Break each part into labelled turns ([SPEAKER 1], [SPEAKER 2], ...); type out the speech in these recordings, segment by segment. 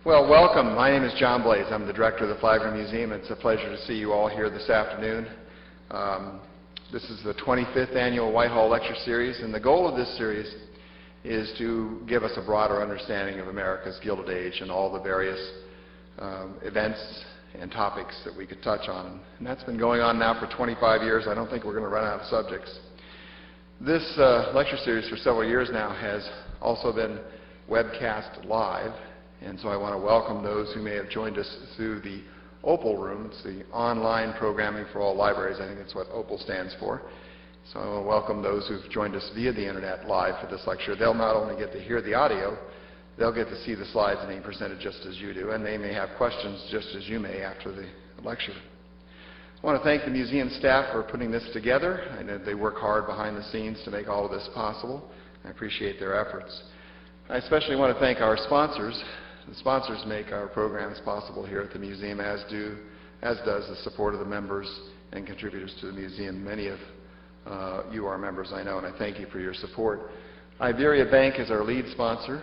[SPEAKER 1] Well, welcome. My name is John Blaze. I'm the director of the Flagler Museum. It's a pleasure to see you all here this afternoon. This is the 25th annual Whitehall Lecture Series, and the goal of this series is to give us a broader understanding of America's Gilded Age and all the various events and topics that we could touch on. And that's been going on now for 25 years. I don't think we're going to run out of subjects. This lecture series for several years now has also been webcast live. And so I want to welcome those who may have joined us through the Opal Room. It's the online programming for all libraries. I think that's what Opal stands for. So I want to welcome those who've joined us via the internet live for this lecture. They'll not only get to hear the audio, they'll get to see the slides being presented just as you do, and they may have questions just as you may after the lecture. I want to thank the museum staff for putting this together. I know they work hard behind the scenes to make all of this possible. I appreciate their efforts. I especially want to thank our sponsors. The sponsors make our programs possible here at the museum, as does the support of the members and contributors to the museum. Many of you are members, I know, and I thank you for your support. Iberia Bank is our lead sponsor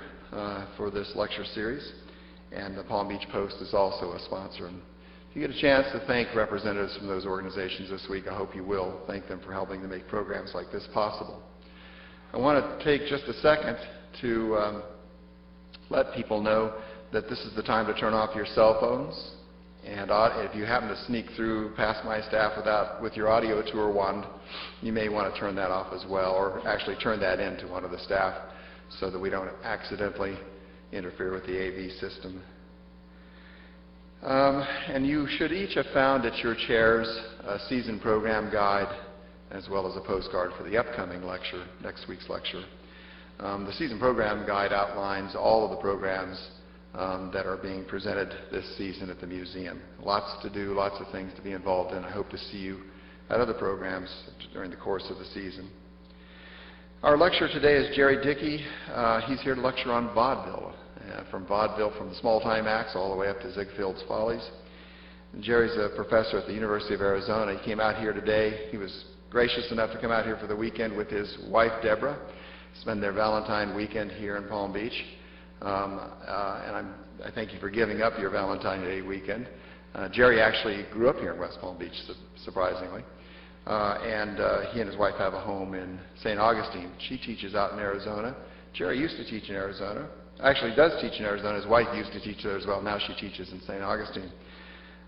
[SPEAKER 1] for this lecture series, and the Palm Beach Post is also a sponsor. And if you get a chance to thank representatives from those organizations this week, I hope you will. Thank them for helping to make programs like this possible. I want to take just a second to let people know that this is the time to turn off your cell phones. And if you happen to sneak through past my staff with your audio tour wand, you may want to turn that off as well, or actually turn that in to one of the staff so that we don't accidentally interfere with the AV system. And you should each have found at your chairs a season program guide as well as a postcard for the upcoming lecture, next week's lecture. The season program guide outlines all of the programs that are being presented this season at the museum. Lots to do, lots of things to be involved in. I hope to see you at other programs during the course of the season. Our lecturer today is Jerry Dickey. He's here to lecture on vaudeville, from vaudeville, from the small-time acts all the way up to Ziegfeld Follies. And Jerry's a professor at the University of Arizona. He came out here today. He was gracious enough to come out here for the weekend with his wife, Deborah, spend their Valentine weekend here in Palm Beach. And I thank you for giving up your Valentine's Day weekend. Jerry actually grew up here in West Palm Beach, surprisingly. And he and his wife have a home in St. Augustine. She teaches out in Arizona. Jerry used to teach in Arizona. Actually does teach in Arizona. His wife used to teach there as well. Now she teaches in St. Augustine.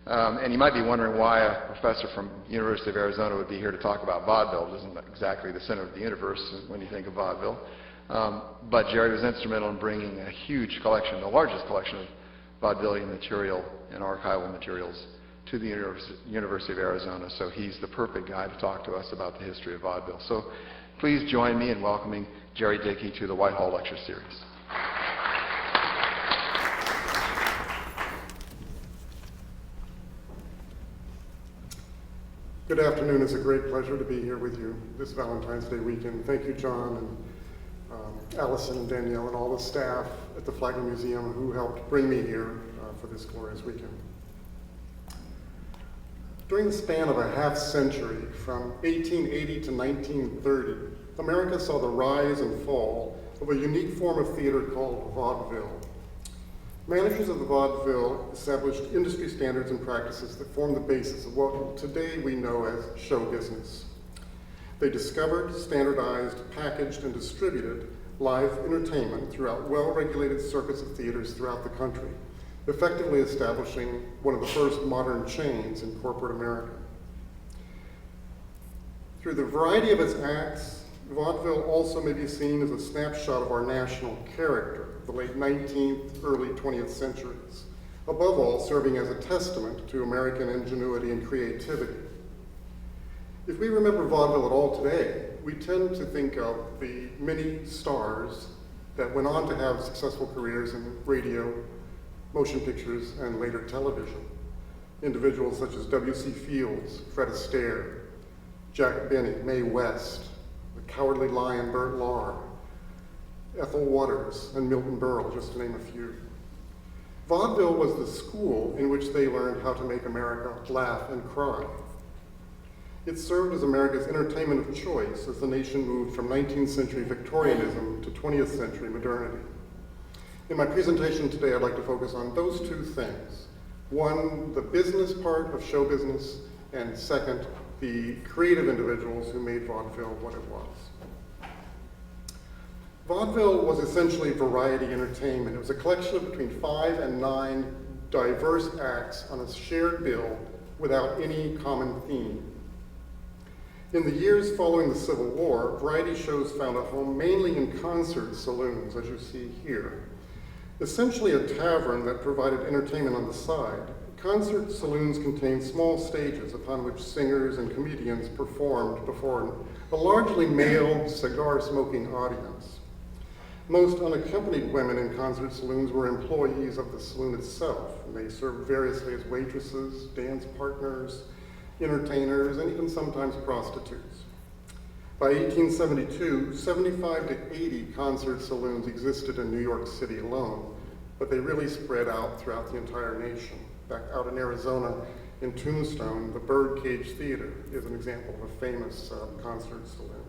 [SPEAKER 1] And you might be wondering why a professor from University of Arizona would be here to talk about vaudeville. It isn't exactly the center of the universe when you think of vaudeville. But Jerry was instrumental in bringing a huge collection, the largest collection of vaudevillian material and archival materials to the University of Arizona. So he's the perfect guy to talk to us about the history of vaudeville. So please join me in welcoming Jerry Dickey to the Whitehall Lecture Series.
[SPEAKER 2] Good afternoon. It's a great pleasure to be here with you this Valentine's Day weekend. Thank you, John, and Allison and Danielle and all the staff at the Flagler Museum who helped bring me here for this glorious weekend. During the span of a half century, from 1880 to 1930, America saw the rise and fall of a unique form of theater called vaudeville. Managers of the vaudeville established industry standards and practices that form the basis of what today we know as show business. They discovered, standardized, packaged, and distributed live entertainment throughout well-regulated circuits of theaters throughout the country, effectively establishing one of the first modern chains in corporate America. Through the variety of its acts, vaudeville also may be seen as a snapshot of our national character of the late 19th, early 20th centuries, above all serving as a testament to American ingenuity and creativity. If we remember vaudeville at all today, we tend to think of the many stars that went on to have successful careers in radio, motion pictures, and later television. Individuals such as W.C. Fields, Fred Astaire, Jack Benny, Mae West, the Cowardly Lion, Burt Lahr, Ethel Waters, and Milton Berle, just to name a few. Vaudeville was the school in which they learned how to make America laugh and cry. It served as America's entertainment of choice as the nation moved from 19th century Victorianism to 20th century modernity. In my presentation today, I'd like to focus on those two things. One, the business part of show business, and second, the creative individuals who made vaudeville what it was. Vaudeville was essentially variety entertainment. It was a collection of between 5 and 9 diverse acts on a shared bill without any common theme. In the years following the Civil War, variety shows found a home mainly in concert saloons, as you see here. Essentially a tavern that provided entertainment on the side, concert saloons contained small stages upon which singers and comedians performed before a largely male, cigar-smoking audience. Most unaccompanied women in concert saloons were employees of the saloon itself, and they served variously as waitresses, dance partners, entertainers, and even sometimes prostitutes. By 1872, 75 to 80 concert saloons existed in New York City alone, but they really spread out throughout the entire nation. Back out in Arizona, in Tombstone, the Birdcage Theater is an example of a famous concert saloon.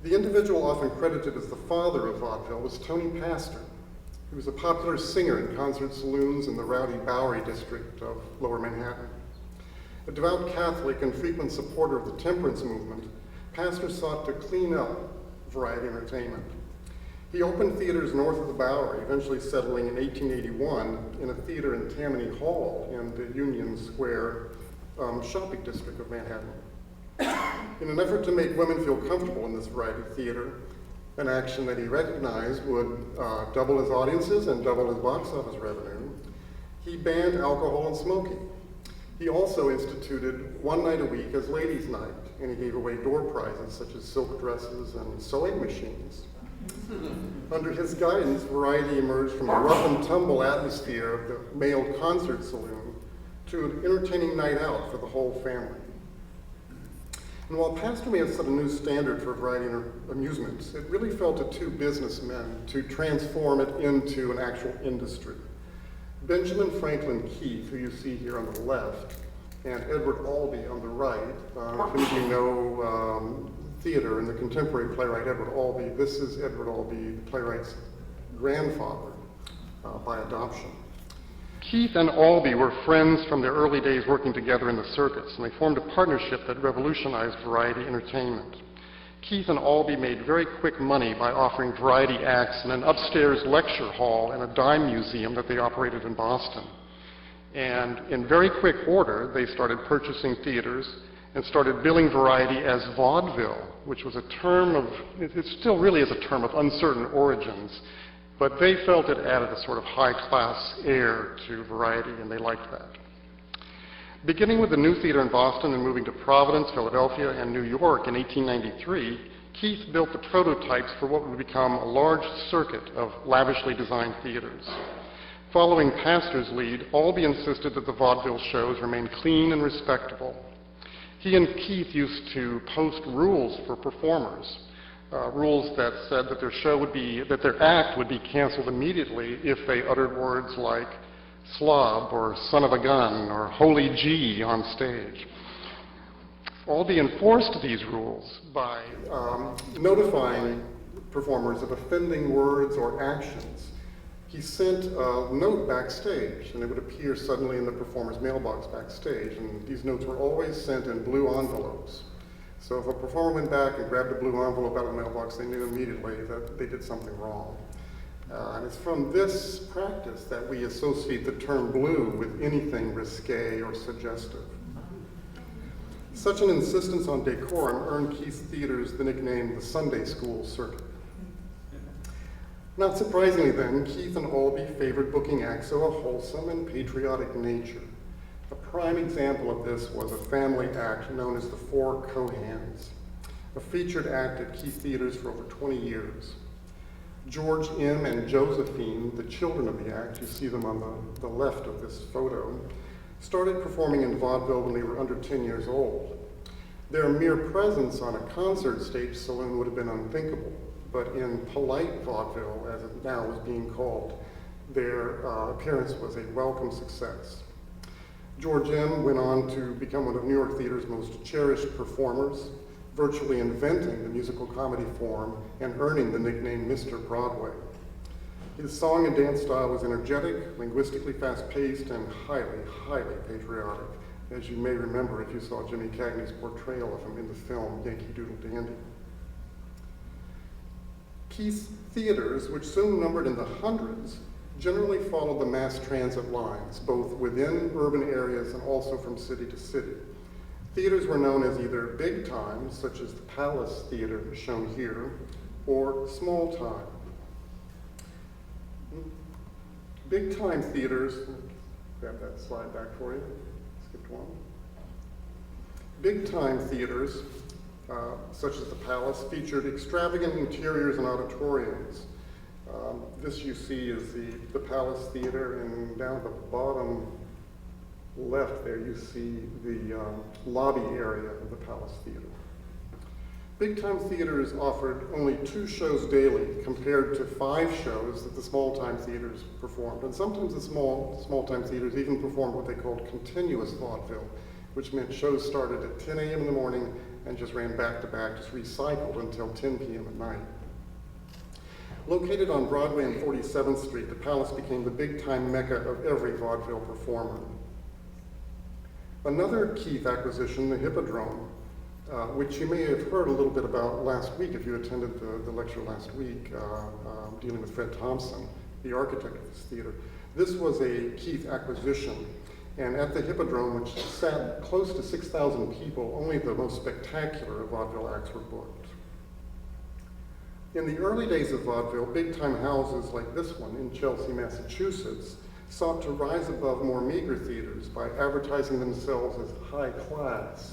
[SPEAKER 2] The individual often credited as the father of vaudeville was Tony Pastor. He was a popular singer in concert saloons in the rowdy Bowery district of Lower Manhattan. A devout Catholic and frequent supporter of the temperance movement, Pastor sought to clean up variety entertainment. He opened theaters north of the Bowery, eventually settling in 1881 in a theater in Tammany Hall in the Union Square shopping district of Manhattan. In an effort to make women feel comfortable in this variety theater, an action that he recognized would double his audiences and double his box office revenue, he banned alcohol and smoking. He also instituted one night a week as ladies' night, and he gave away door prizes such as silk dresses and sewing machines. Under his guidance, variety emerged from the rough and tumble atmosphere of the male concert saloon to an entertaining night out for the whole family. And while Pastor may have set a new standard for variety amusements, it really fell to two businessmen to transform it into an actual industry. Benjamin Franklin Keith, who you see here on the left, and Edward Albee on the right. If you know theater and the contemporary playwright Edward Albee, this is Edward Albee, the playwright's grandfather by adoption. Keith and Albee were friends from their early days working together in the circus, and they formed a partnership that revolutionized variety entertainment. Keith and Albee made very quick money by offering variety acts in an upstairs lecture hall and a dime museum that they operated in Boston. And in very quick order, they started purchasing theaters and started billing variety as vaudeville, which was a term of, it still really is a term of uncertain origins, but they felt it added a sort of high-class air to variety, and they liked that. Beginning with the new theater in Boston and moving to Providence, Philadelphia, and New York in 1893, Keith built the prototypes for what would become a large circuit of lavishly designed theaters. Following Pastor's lead, Albee insisted that the vaudeville shows remain clean and respectable. He and Keith used to post rules for performers, rules that said that their act would be canceled immediately if they uttered words like slob or son of a gun or holy gee on stage. Albee enforced these rules by notifying performers of offending words or actions. He sent a note backstage, and it would appear suddenly in the performer's mailbox backstage, and these notes were always sent in blue envelopes. So if a performer went back and grabbed a blue envelope out of the mailbox, they knew immediately that they did something wrong. And it's from this practice that we associate the term blue with anything risque or suggestive. Such an insistence on decorum earned Keith's theaters the nickname the Sunday School Circuit. Not surprisingly then, Keith and Albee favored booking acts of a wholesome and patriotic nature. A prime example of this was a family act known as the Four Cohans, a featured act at Keith Theaters for over 20 years. George M and Josephine, the children of the act, you see them on the left of this photo, started performing in vaudeville when they were under 10 years old. Their mere presence on a concert stage saloon would have been unthinkable, but in polite vaudeville, as it now is being called, their appearance was a welcome success. George M. went on to become one of New York theater's most cherished performers, virtually inventing the musical comedy form and earning the nickname Mr. Broadway. His song and dance style was energetic, linguistically fast-paced, and highly, highly patriotic, as you may remember if you saw Jimmy Cagney's portrayal of him in the film Yankee Doodle Dandy. Keith's theaters, which soon numbered in the hundreds, generally followed the mass transit lines, both within urban areas and also from city to city. Theaters were known as either big time, such as the Palace Theater shown here, or small time. Big time theaters, grab that slide back for you, skipped one. Big time theaters, such as the Palace, featured extravagant interiors and auditoriums. This you see is the Palace Theater, and down at the bottom left there you see the lobby area of the Palace Theater. Big time theaters offered only 2 shows daily compared to 5 shows that the small time theaters performed. And sometimes the small time theaters even performed what they called continuous vaudeville, which meant shows started at 10 a.m. in the morning and just ran back to back, just recycled until 10 p.m. at night. Located on Broadway and 47th Street, the Palace became the big time mecca of every vaudeville performer. Another Keith acquisition, the Hippodrome, which you may have heard a little bit about last week if you attended the lecture last week, dealing with Fred Thompson, the architect of this theater. This was a Keith acquisition, and at the Hippodrome, which sat close to 6,000 people, only the most spectacular of vaudeville acts were booked. In the early days of vaudeville, big-time houses like this one in Chelsea, Massachusetts, sought to rise above more meager theaters by advertising themselves as high class.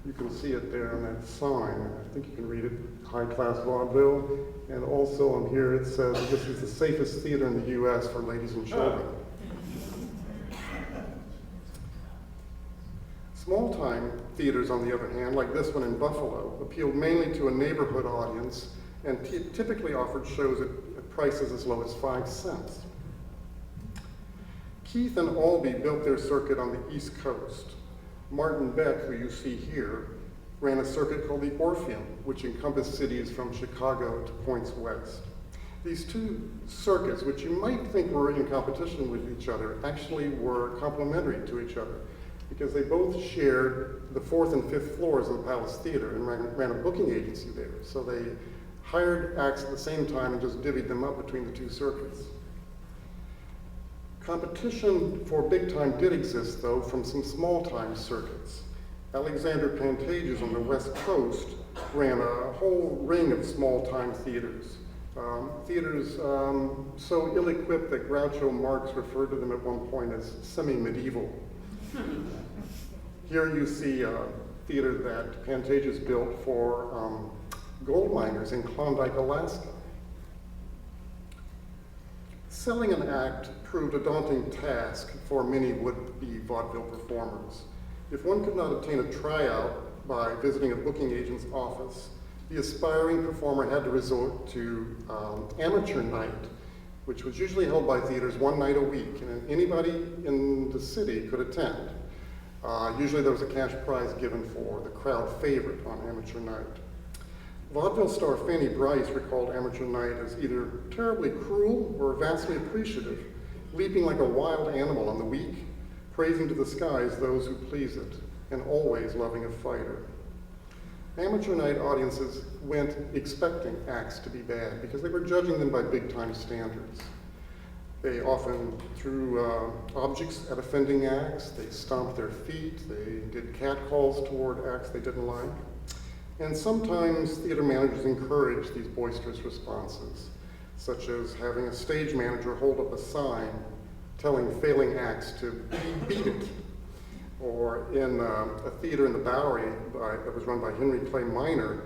[SPEAKER 2] You can see it there on that sign. I think you can read it, high class vaudeville. And also on here it says this is the safest theater in the US for ladies and children. Small-time theaters, on the other hand, like this one in Buffalo, appealed mainly to a neighborhood audience and typically offered shows at prices as low as 5 cents. Keith and Albee built their circuit on the East Coast. Martin Beck, who you see here, ran a circuit called the Orpheum, which encompassed cities from Chicago to points west. These 2 circuits, which you might think were in competition with each other, actually were complementary to each other, because they both shared the 4th and 5th floors of the Palace Theater and ran a booking agency there. So they hired acts at the same time and just divvied them up between the 2 circuits. Competition for big time did exist, though, from some small time circuits. Alexander Pantages on the West Coast ran a whole ring of small time theaters. Theaters so ill-equipped that Groucho Marx referred to them at one point as semi-medieval. Here you see a theater that Pantages built for gold miners in Klondike, Alaska. Selling an act proved a daunting task for many would-be vaudeville performers. If one could not obtain a tryout by visiting a booking agent's office, the aspiring performer had to resort to amateur night, which was usually held by theaters 1 night a week, and anybody in the city could attend. Usually there was a cash prize given for the crowd favorite on amateur night. Vaudeville star Fanny Brice recalled amateur night as either terribly cruel or vastly appreciative, leaping like a wild animal on the weak, praising to the skies those who please it, and always loving a fighter. Amateur night audiences went expecting acts to be bad because they were judging them by big-time standards. They often threw objects at offending acts, they stomped their feet, they did catcalls toward acts they didn't like. And sometimes theater managers encouraged these boisterous responses, such as having a stage manager hold up a sign telling failing acts to beat it. Or in a theater in the Bowery that was run by Henry Clay Minor,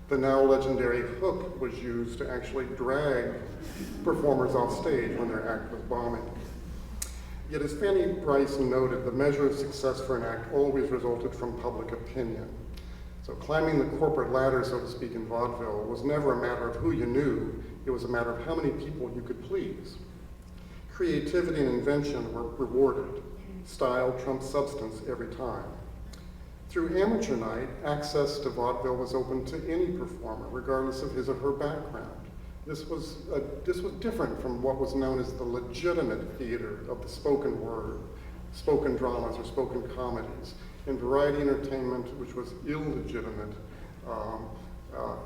[SPEAKER 2] the now legendary hook was used to actually drag performers off stage when their act was bombing. Yet as Fanny Brice noted, the measure of success for an act always resulted from public opinion. So climbing the corporate ladder, so to speak, in vaudeville was never a matter of who you knew, it was a matter of how many people you could please. Creativity and invention were rewarded. Style trumped substance every time. Through amateur night, access to vaudeville was open to any performer, regardless of his or her background. This was different from what was known as the legitimate theater of the spoken word, spoken dramas or spoken comedies, and variety entertainment, which was illegitimate.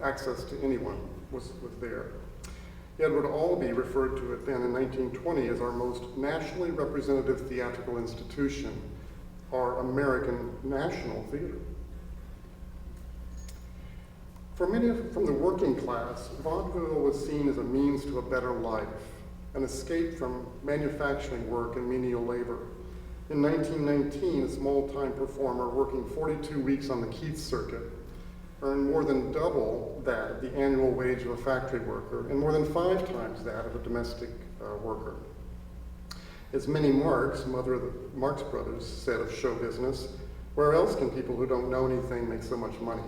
[SPEAKER 2] Access to anyone was there. Edward Albee referred to it then in 1920 as our most nationally representative theatrical institution, our American National Theater. For many from the working class, vaudeville was seen as a means to a better life, an escape from manufacturing work and menial labor. In 1919, a small-time performer working 42 weeks on the Keith circuit earned more than double that of the annual wage of a factory worker and more than 5 times that of a domestic worker. As Minnie Marks, mother of the Marx Brothers, said of show business, where else can people who don't know anything make so much money?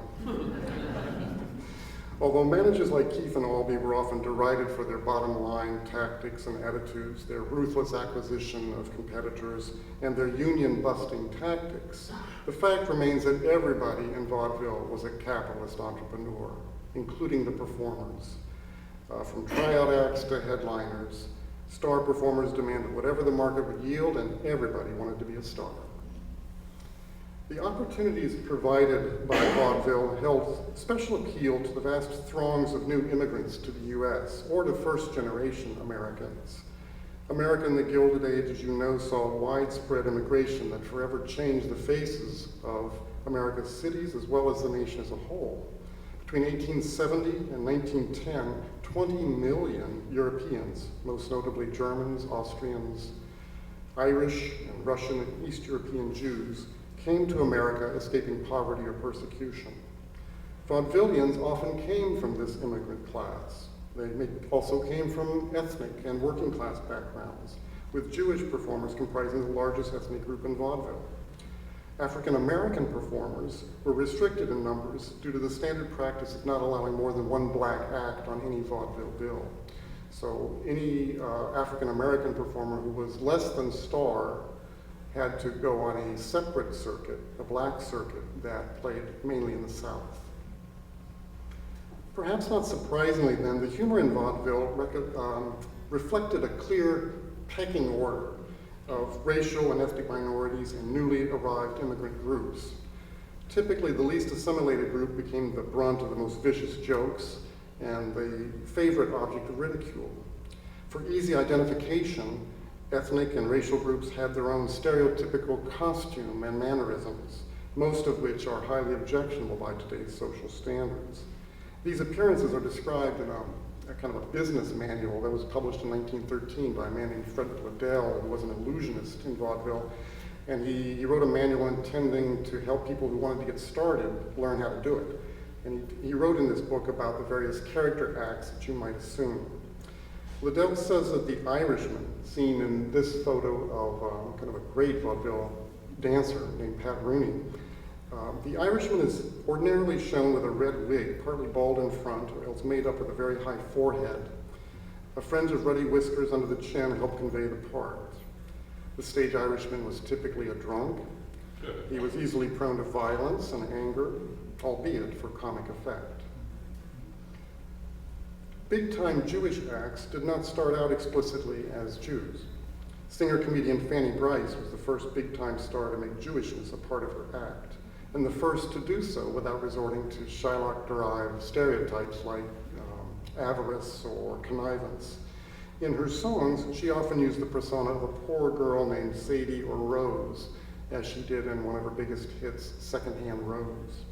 [SPEAKER 2] Although managers like Keith and Albee were often derided for their bottom line tactics and attitudes, their ruthless acquisition of competitors, and their union busting tactics, the fact remains that everybody in vaudeville was a capitalist entrepreneur, including the performers. From tryout acts to headliners, star performers demanded whatever the market would yield, and everybody wanted to be a star. The opportunities provided by vaudeville held special appeal to the vast throngs of new immigrants to the U.S. or to first-generation Americans. America in the Gilded Age, as you know, saw widespread immigration that forever changed the faces of America's cities as well as the nation as a whole. Between 1870 and 1910, 20 million Europeans, most notably Germans, Austrians, Irish, and Russian and East European Jews, came to America escaping poverty or persecution. Vaudevillians often came from this immigrant class. They also came from ethnic and working class backgrounds, with Jewish performers comprising the largest ethnic group in vaudeville. African-American performers were restricted in numbers due to the standard practice of not allowing more than one black act on any vaudeville bill. So any African-American performer who was less than star had to go on a separate circuit, a black circuit, that played mainly in the South. Perhaps not surprisingly then, the humor in vaudeville reflected a clear pecking order of racial and ethnic minorities and newly arrived immigrant groups. Typically, the least assimilated group became the brunt of the most vicious jokes and the favorite object of ridicule. For easy identification, ethnic and racial groups had their own stereotypical costume and mannerisms, most of which are highly objectionable by today's social standards. These appearances are described in a kind of a business manual that was published in 1913 by a man named Fred Liddell, who was an illusionist in vaudeville. And he wrote a manual intending to help people who wanted to get started learn how to do it. And he wrote in this book about the various character acts that you might assume. Liddell says that the Irishman, seen in this photo of kind of a great vaudeville dancer named Pat Rooney, the Irishman is ordinarily shown with a red wig, partly bald in front, or else made up with a very high forehead. A fringe of ruddy whiskers under the chin helped convey the part. The stage Irishman was typically a drunk. He was easily prone to violence and anger, albeit for comic effect. Big-time Jewish acts did not start out explicitly as Jews. Singer-comedian Fanny Brice was the first big-time star to make Jewishness a part of her act, and the first to do so without resorting to Shylock-derived stereotypes like avarice or connivance. In her songs, she often used the persona of a poor girl named Sadie or Rose, as she did in one of her biggest hits, Secondhand Rose.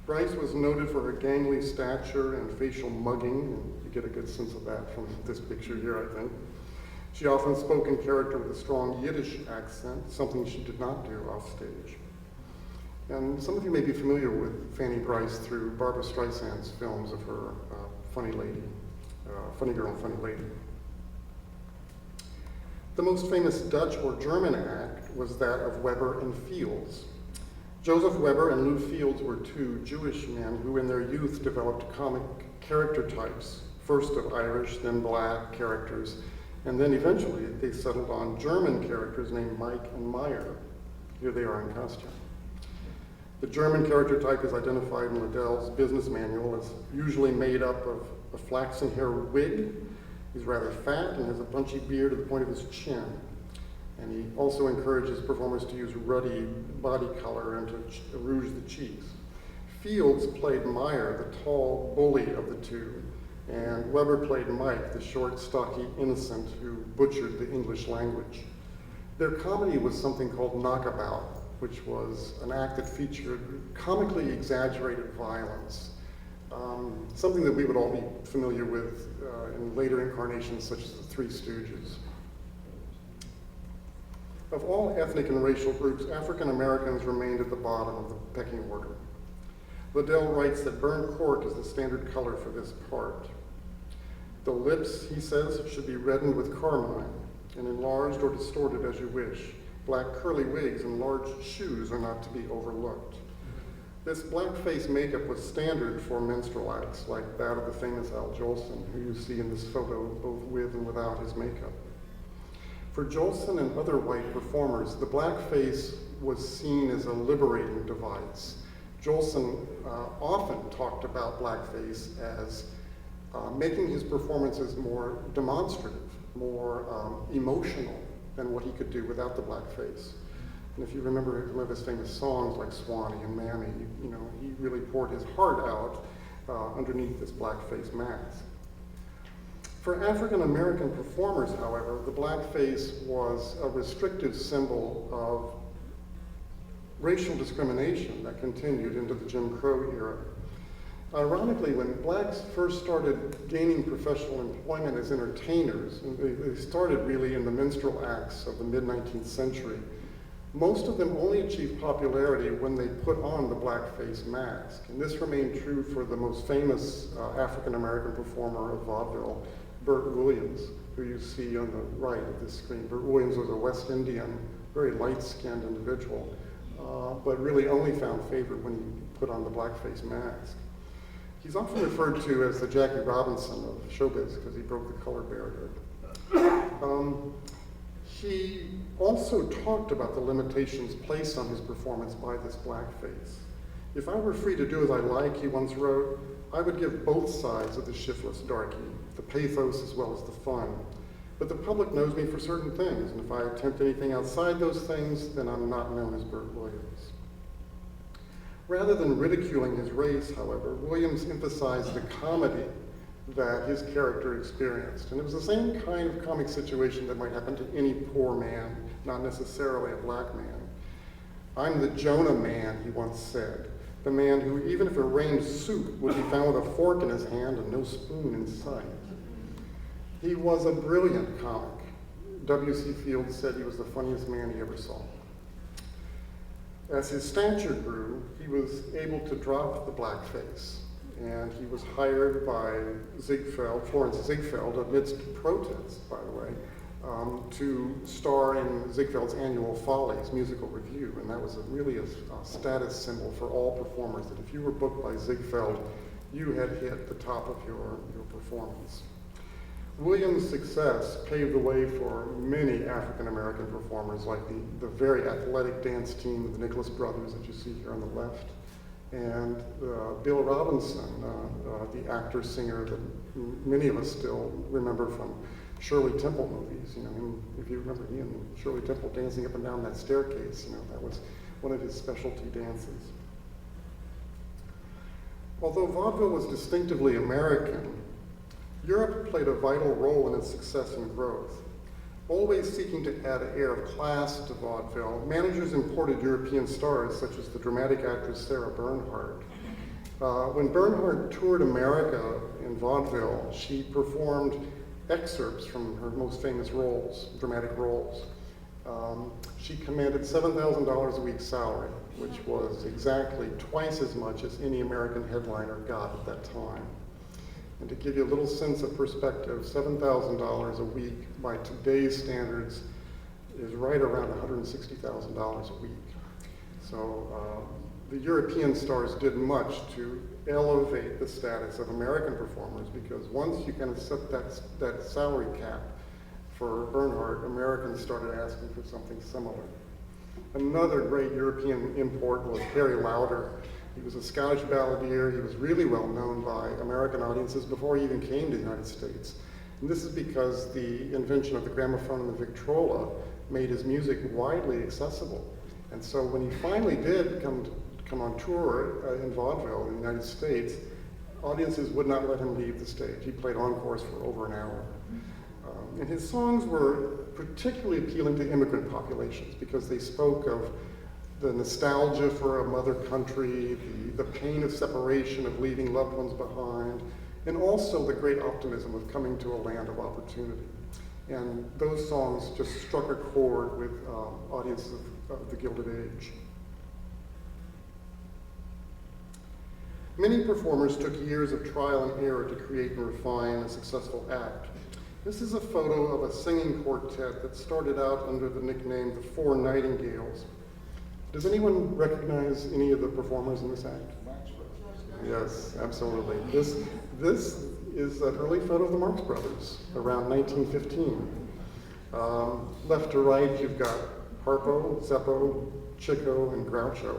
[SPEAKER 2] Brice was noted for her gangly stature and facial mugging, and you get a good sense of that from this picture here, I think. She often spoke in character with a strong Yiddish accent, something she did not do off stage. And some of you may be familiar with Fanny Brice through Barbra Streisand's films of her Funny Girl and Funny Lady. The most famous Dutch or German act was that of Weber and Fields. Joseph Weber and Lou Fields were two Jewish men who in their youth developed comic character types, first of Irish, then black characters, and then eventually they settled on German characters named Mike and Meyer. Here they are in costume. The German character type is identified in Liddell's business manual as usually made up of a flaxen hair wig. He's rather fat and has a bunchy beard at the point of his chin. And he also encourages performers to use ruddy body color and to rouge the cheeks. Fields played Meyer, the tall bully of the two, and Weber played Mike, the short, stocky innocent who butchered the English language. Their comedy was something called Knockabout, which was an act that featured comically exaggerated violence, something that we would all be familiar with in later incarnations such as the Three Stooges. Of all ethnic and racial groups, African Americans remained at the bottom of the pecking order. Liddell writes that burnt cork is the standard color for this part. The lips, he says, should be reddened with carmine and enlarged or distorted as you wish. Black curly wigs and large shoes are not to be overlooked. This blackface makeup was standard for minstrel acts like that of the famous Al Jolson, who you see in this photo both with and without his makeup. For Jolson and other white performers, the blackface was seen as a liberating device. Jolson often talked about blackface as making his performances more demonstrative, more emotional than what he could do without the blackface. And if you remember some of his famous songs like Swanee and Mammy, you know, he really poured his heart out underneath this blackface mask. For African American performers, however, the blackface was a restrictive symbol of racial discrimination that continued into the Jim Crow era. Ironically, when blacks first started gaining professional employment as entertainers, and they started really in the minstrel acts of the mid-19th century, most of them only achieved popularity when they put on the blackface mask. And this remained true for the most famous African-American performer of vaudeville, Burt Williams, who you see on the right of this screen. Burt Williams was a West Indian, very light-skinned individual, but really only found favor when he put on the blackface mask. He's often referred to as the Jackie Robinson of showbiz because he broke the color barrier. He also talked about the limitations placed on his performance by this blackface. If I were free to do as I like, he once wrote, I would give both sides of the shiftless darky, the pathos as well as the fun. But the public knows me for certain things, and if I attempt anything outside those things, then I'm not known as Burt Williams. Rather than ridiculing his race, however, Williams emphasized the comedy that his character experienced. And it was the same kind of comic situation that might happen to any poor man, not necessarily a black man. I'm the Jonah man, he once said. The man who, even if it rained soup, would be found with a fork in his hand and no spoon in sight. He was a brilliant comic. W.C. Fields said he was the funniest man he ever saw. As his stature grew, he was able to drop the blackface, and he was hired by Ziegfeld, Florenz Ziegfeld, amidst protests, by the way, to star in Ziegfeld's annual Follies musical review, and that was really a status symbol for all performers, that if you were booked by Ziegfeld, you had hit the top of your performance. Williams' success paved the way for many African-American performers, like the very athletic dance team of the Nicholas Brothers that you see here on the left, and Bill Robinson, the actor-singer that many of us still remember from Shirley Temple movies. You know, if you remember he and Shirley Temple dancing up and down that staircase, you know, that was one of his specialty dances. Although vaudeville was distinctively American, Europe played a vital role in its success and growth. Always seeking to add an air of class to vaudeville, managers imported European stars such as the dramatic actress Sarah Bernhardt. When Bernhardt toured America in vaudeville, she performed excerpts from her most famous roles, dramatic roles. She commanded $7,000 a week salary, which was exactly twice as much as any American headliner got at that time. And to give you a little sense of perspective, $7,000 a week by today's standards is right around $160,000 a week. So the European stars did much to elevate the status of American performers, because once you kind of set that salary cap for Bernhardt, Americans started asking for something similar. Another great European import was Harry Lauder, He was a Scottish balladeer. He was really well known by American audiences before he even came to the United States. And this is because the invention of the gramophone and the Victrola made his music widely accessible. And so when he finally did come on tour in vaudeville in the United States, audiences would not let him leave the stage. He played encores for over an hour. And his songs were particularly appealing to immigrant populations because they spoke of the nostalgia for a mother country, the pain of separation, of leaving loved ones behind, and also the great optimism of coming to a land of opportunity. And those songs just struck a chord with audiences of the Gilded Age. Many performers took years of trial and error to create and refine a successful act. This is a photo of a singing quartet that started out under the nickname the Four Nightingales. Does anyone recognize any of the performers in this act? Yes, absolutely. This is an early photo of the Marx Brothers, around 1915. Left to right, you've got Harpo, Zeppo, Chico, and Groucho.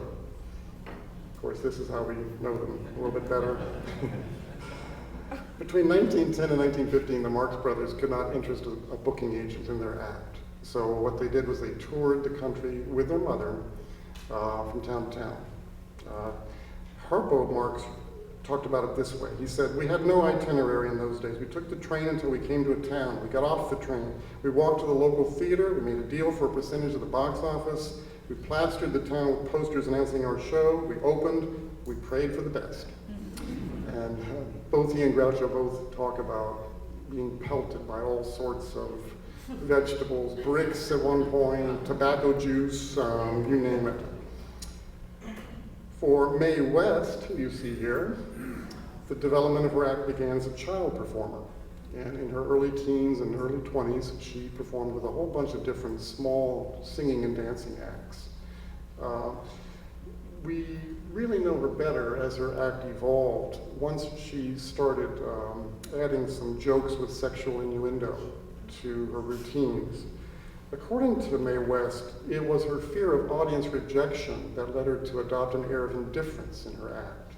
[SPEAKER 2] Of course, this is how we know them a little bit better. Between 1910 and 1915, the Marx Brothers could not interest a booking agent in their act. So what they did was they toured the country with their mother from town to town. Harpo Marx talked about it this way. He said, "We had no itinerary in those days. We took the train until we came to a town. We got off the train. We walked to the local theater. We made a deal for a percentage of the box office. We plastered the town with posters announcing our show. We opened. We prayed for the best." And both he and Groucho both talk about being pelted by all sorts of vegetables, bricks at one point, tobacco juice, you name it. For Mae West, who you see here, the development of her act began as a child performer. And in her early teens and early 20s, she performed with a whole bunch of different small singing and dancing acts. We really know her better as her act evolved once she started adding some jokes with sexual innuendo to her routines. According to Mae West, it was her fear of audience rejection that led her to adopt an air of indifference in her act,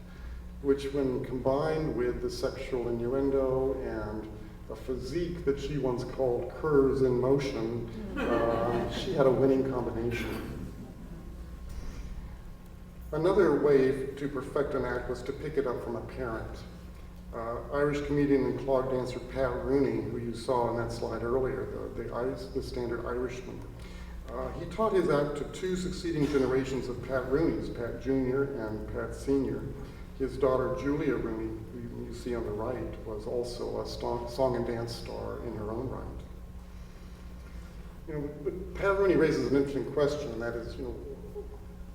[SPEAKER 2] which when combined with the sexual innuendo and a physique that she once called curves in motion, she had a winning combination. Another way to perfect an act was to pick it up from a parent. Irish comedian and clog dancer Pat Rooney, who you saw in that slide earlier, the standard Irishman, he taught his act to two succeeding generations of Pat Rooneys, Pat Jr. and Pat Sr. His daughter Julia Rooney, who you see on the right, was also a song and dance star in her own right. But Pat Rooney raises an interesting question, and that is,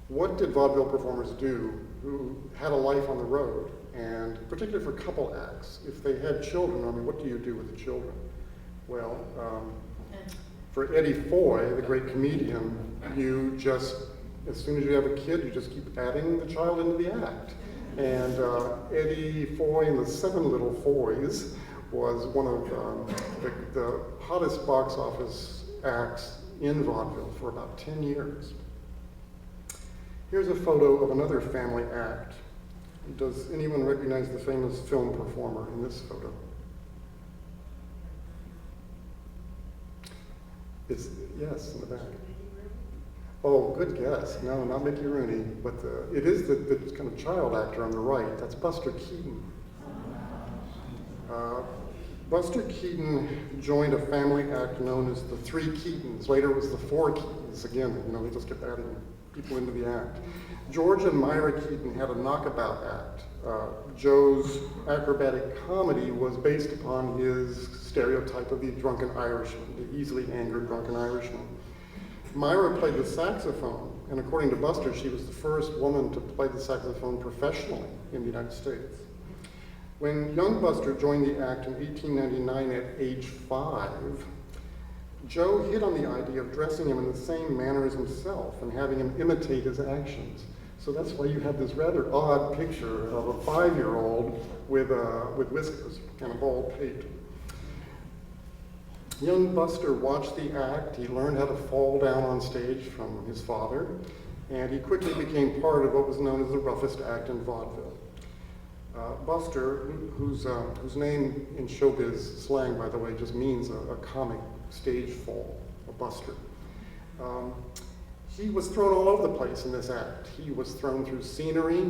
[SPEAKER 2] what did vaudeville performers do who had a life on the road? And particularly for couple acts, if they had children, what do you do with the children? Well, for Eddie Foy, the great comedian, you just, as soon as you have a kid, you just keep adding the child into the act. And Eddie Foy and the Seven Little Foys was one of the hottest box office acts in vaudeville for about 10 years. Here's a photo of another family act. Does anyone recognize the famous film performer in this photo? Yes, in the back. Oh, good guess. No, not Mickey Rooney, but it is the kind of child actor on the right. That's Buster Keaton. Buster Keaton joined a family act known as the Three Keatons. Later it was the Four Keatons. Again, they just kept adding people into the act. George and Myra Keaton had a knockabout act. Joe's acrobatic comedy was based upon his stereotype of the drunken Irishman, the easily angered drunken Irishman. Myra played the saxophone, and according to Buster, she was the first woman to play the saxophone professionally in the United States. When young Buster joined the act in 1899 at age 5, Joe hit on the idea of dressing him in the same manner as himself and having him imitate his actions. So that's why you have this rather odd picture of a 5-year-old with whiskers and a bald pate. Young Buster watched the act. He learned how to fall down on stage from his father. and he quickly became part of what was known as the roughest act in vaudeville. Buster, whose name in showbiz slang, by the way, just means a comic stage fall, a buster. He was thrown all over the place in this act. He was thrown through scenery,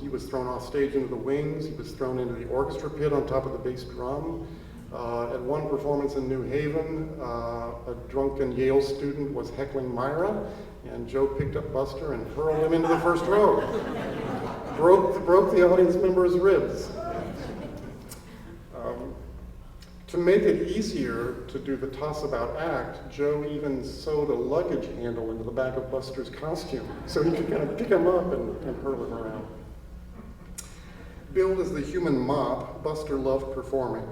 [SPEAKER 2] he was thrown off stage into the wings, he was thrown into the orchestra pit on top of the bass drum. At one performance in New Haven, a drunken Yale student was heckling Myra, and Joe picked up Buster and hurled him into the first row. broke the audience member's ribs. To make it easier to do the toss-about act, Joe even sewed a luggage handle into the back of Buster's costume so he could kind of pick him up and hurl him around. Billed as the human mop, Buster loved performing.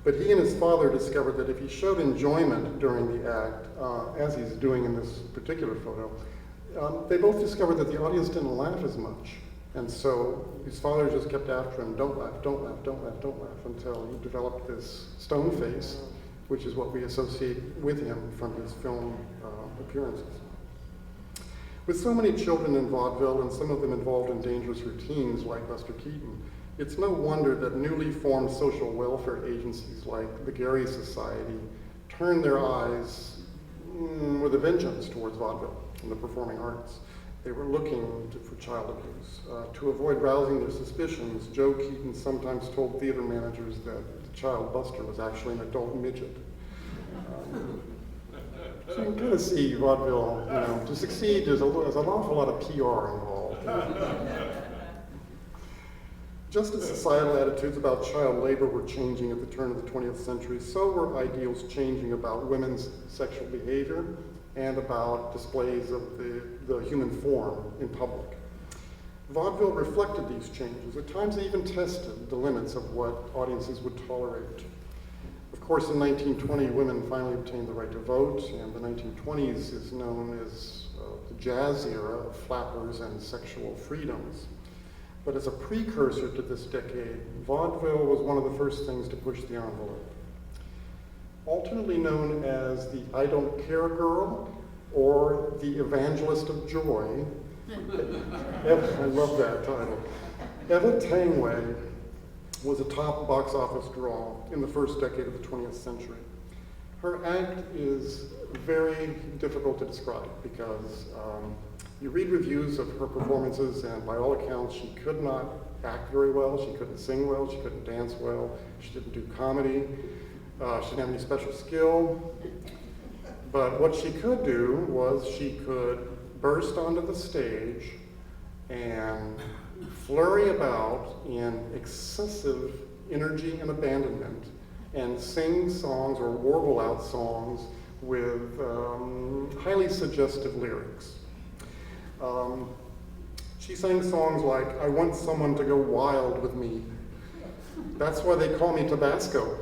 [SPEAKER 2] But he and his father discovered that if he showed enjoyment during the act, as he's doing in this particular photo, they both discovered that the audience didn't laugh as much. And so his father just kept after him, don't laugh, don't laugh, don't laugh, don't laugh, until he developed this stone face, which is what we associate with him from his film appearances. With so many children in vaudeville, and some of them involved in dangerous routines like Buster Keaton, it's no wonder that newly formed social welfare agencies like the Gary Society turned their eyes with a vengeance towards vaudeville and the performing arts. They were looking for child abuse. To avoid rousing their suspicions, Joe Keaton sometimes told theater managers that the child Buster was actually an adult midget. So you can kind of see vaudeville, to succeed, there's an awful lot of PR involved. Just as societal attitudes about child labor were changing at the turn of the 20th century, so were ideals changing about women's sexual behavior and about displays of the human form in public. Vaudeville reflected these changes. At times they even tested the limits of what audiences would tolerate. Of course, in 1920, women finally obtained the right to vote, and the 1920s is known as the jazz era of flappers and sexual freedoms. But as a precursor to this decade, vaudeville was one of the first things to push the envelope. Alternately known as the I Don't Care Girl or the Evangelist of Joy, I love that title. Eva Tangway was a top box office draw in the first decade of the 20th century. Her act is very difficult to describe because you read reviews of her performances, and by all accounts, she could not act very well, she couldn't sing well, she couldn't dance well, she didn't do comedy, she didn't have any special skill. But what she could do was she could burst onto the stage and flurry about in excessive energy and abandonment and sing songs or warble out songs with highly suggestive lyrics. She sang songs like, I want someone to go wild with me. That's why they call me Tabasco.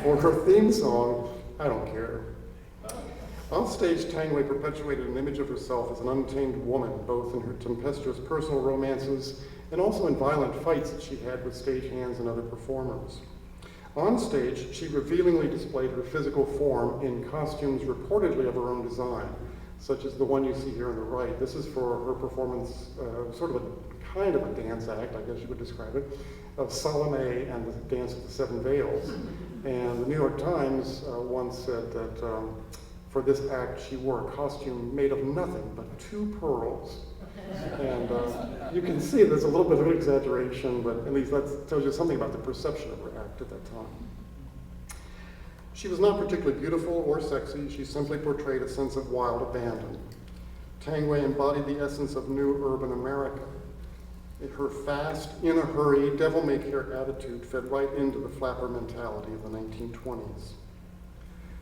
[SPEAKER 2] Or her theme song, I don't care. On stage, Tangway perpetuated an image of herself as an untamed woman, both in her tempestuous personal romances and also in violent fights that she had with stagehands and other performers. On stage, she revealingly displayed her physical form in costumes reportedly of her own design, such as the one you see here on the right. This is for her performance, sort of a kind of a dance act, I guess you would describe it, of Salome and the Dance of the Seven Veils. And the New York Times once said that for this act, she wore a costume made of nothing but 2 pearls. And you can see there's a little bit of an exaggeration, but at least that tells you something about the perception of her act at that time. She was not particularly beautiful or sexy. She simply portrayed a sense of wild abandon. Tangway embodied the essence of new urban America. Her fast, in a hurry, devil-may-care attitude fed right into the flapper mentality of the 1920s.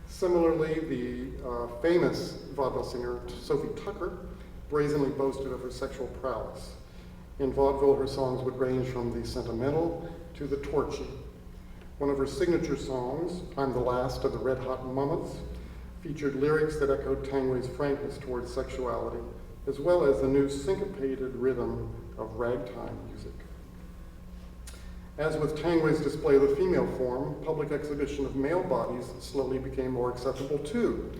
[SPEAKER 2] Similarly, the famous vaudeville singer Sophie Tucker brazenly boasted of her sexual prowess. In vaudeville, her songs would range from the sentimental to the torchy. One of her signature songs, I'm the Last of the Red Hot Mamas, featured lyrics that echoed Tangway's frankness towards sexuality, as well as the new syncopated rhythm of ragtime music. As with Tangway's display of the female form, public exhibition of male bodies slowly became more acceptable too.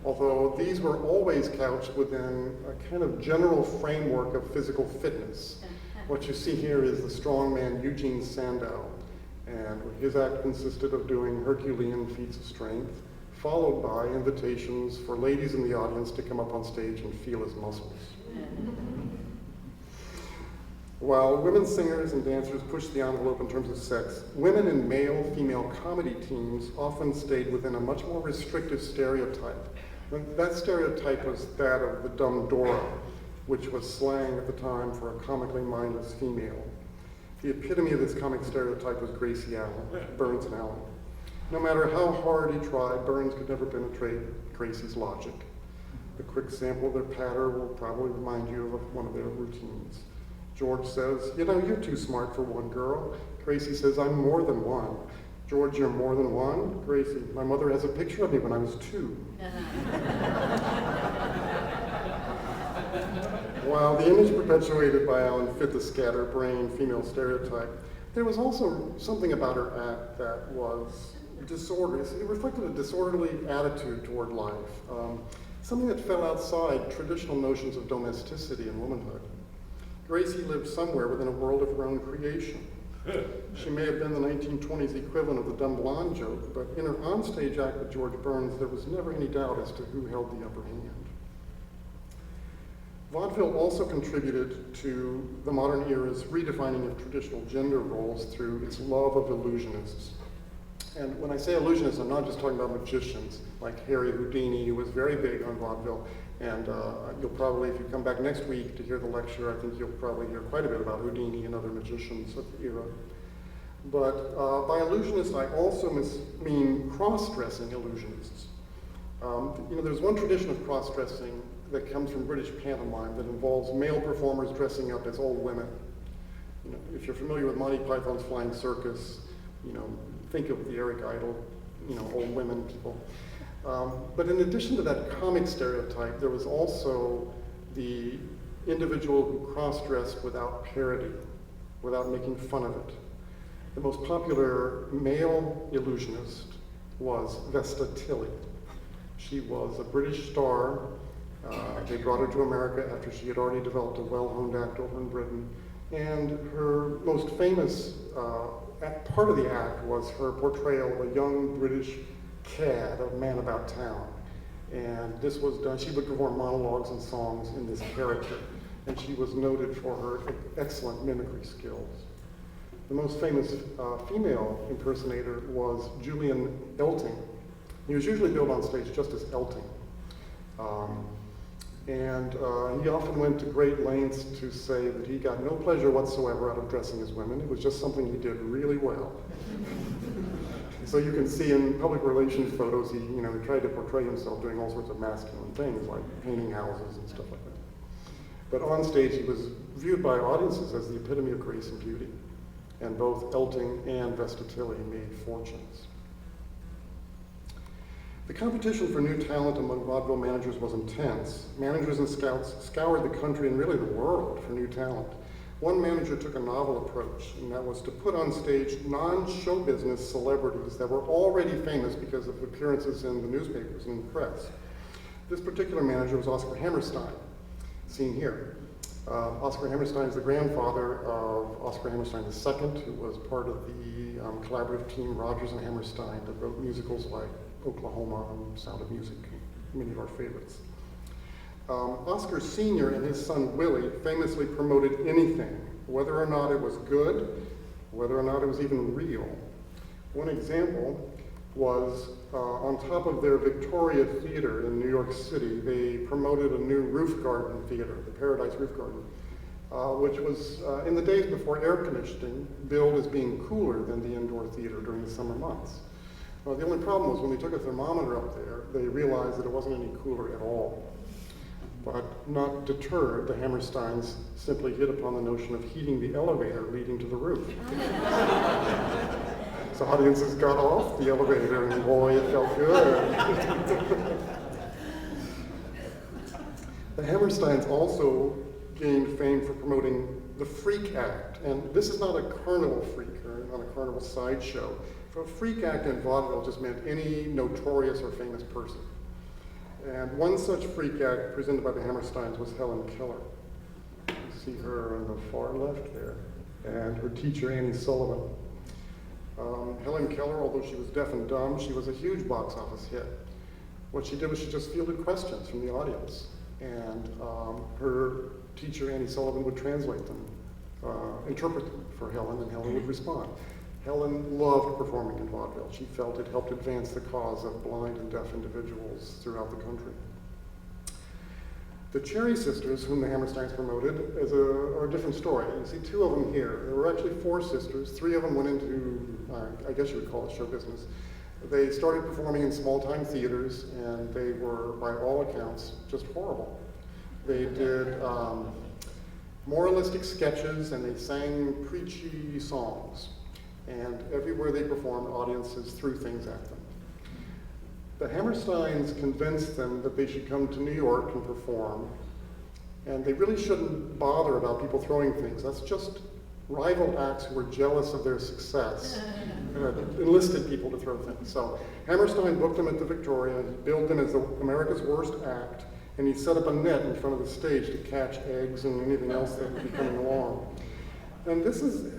[SPEAKER 2] although these were always couched within a kind of general framework of physical fitness. What you see here is the strongman Eugene Sandow, and his act consisted of doing Herculean feats of strength, followed by invitations for ladies in the audience to come up on stage and feel his muscles. While women singers and dancers pushed the envelope in terms of sex, women in male-female comedy teams often stayed within a much more restrictive stereotype. And that stereotype was that of the dumb Dora, which was slang at the time for a comically mindless female. The epitome of this comic stereotype was Gracie Allen, Burns and Allen. No matter how hard he tried, Burns could never penetrate Gracie's logic. A quick sample of their patter will probably remind you of one of their routines. George says, "You know, you're too smart for one girl." Gracie says, "I'm more than one." "George, you're more than one?" Gracie, "My mother has a picture of me when I was 2. While the image perpetuated by Allen fit the scatterbrained female stereotype, there was also something about her act that was disorderly. It reflected a disorderly attitude toward life, something that fell outside traditional notions of domesticity and womanhood. Gracie lived somewhere within a world of her own creation. She may have been the 1920s equivalent of the dumb blonde joke, but in her onstage act with George Burns, there was never any doubt as to who held the upper hand. Vaudeville also contributed to the modern era's redefining of traditional gender roles through its love of illusionists. And when I say illusionists, I'm not just talking about magicians like Harry Houdini, who was very big on vaudeville. And you'll probably, if you come back next week to hear the lecture, I think you'll probably hear quite a bit about Houdini and other magicians of the era. But by illusionists, I also mean cross-dressing illusionists. There's one tradition of cross-dressing that comes from British pantomime that involves male performers dressing up as old women. If you're familiar with Monty Python's Flying Circus, think of the Eric Idle, old women people. But in addition to that comic stereotype, there was also the individual who cross-dressed without parody, without making fun of it. The most popular male illusionist was Vesta Tilley. She was a British star. They brought her to America after she had already developed a well-honed act over in Britain. And her most famous part of the act was her portrayal of a young British cad, a man about town. And this was done, she would perform monologues and songs in this character. And she was noted for her excellent mimicry skills. The most famous female impersonator was Julian Elting. He was usually billed on stage just as Elting. He often went to great lengths to say that he got no pleasure whatsoever out of dressing as women. It was just something he did really well. So you can see in public relations photos, he tried to portray himself doing all sorts of masculine things, like painting houses and stuff like that. But on stage, he was viewed by audiences as the epitome of grace and beauty. And both Elting and Vesta Tilley made fortunes. The competition for new talent among vaudeville managers was intense. Managers and scouts scoured the country and really the world for new talent. One manager took a novel approach, and that was to put on stage non-show business celebrities that were already famous because of appearances in the newspapers and the press. This particular manager was Oscar Hammerstein, seen here. Oscar Hammerstein is the grandfather of Oscar Hammerstein II, who was part of the collaborative team Rodgers and Hammerstein that wrote musicals like Oklahoma and Sound of Music, many of our favorites. Oscar Sr. and his son Willie famously promoted anything, whether or not it was good, whether or not it was even real. One example was on top of their Victoria Theater in New York City, they promoted a new roof garden theater, the Paradise Roof Garden, which was, in the days before air conditioning, billed as being cooler than the indoor theater during the summer months. Well, the only problem was when they took a thermometer up there, they realized that it wasn't any cooler at all. But not deterred, the Hammersteins simply hit upon the notion of heating the elevator leading to the roof. So audiences got off the elevator and boy, it felt good. The Hammersteins also gained fame for promoting the freak act. And this is not a carnival freak or not a carnival sideshow. A freak act in vaudeville just meant any notorious or famous person. And one such freak act presented by the Hammersteins was Helen Keller. You see her on the far left there, and her teacher, Annie Sullivan. Helen Keller, although she was deaf and dumb, she was a huge box office hit. What she did was she just fielded questions from the audience, and her teacher, Annie Sullivan, would translate them, interpret them for Helen, and Helen would respond. Helen loved performing in vaudeville. She felt it helped advance the cause of blind and deaf individuals throughout the country. The Cherry Sisters, whom the Hammersteins promoted, are a different story. You see two of them here. There were actually four sisters. Three of them went into, I guess you would call it show business. They started performing in small-time theaters, and they were, by all accounts, just horrible. They did moralistic sketches, and they sang preachy songs. And everywhere they performed, audiences threw things at them. The Hammersteins convinced them that they should come to New York and perform, and they really shouldn't bother about people throwing things. That's just rival acts who were jealous of their success and enlisted people to throw things. So Hammerstein booked them at the Victoria, he billed them as America's worst act, and he set up a net in front of the stage to catch eggs and anything else that would be coming along. And this is,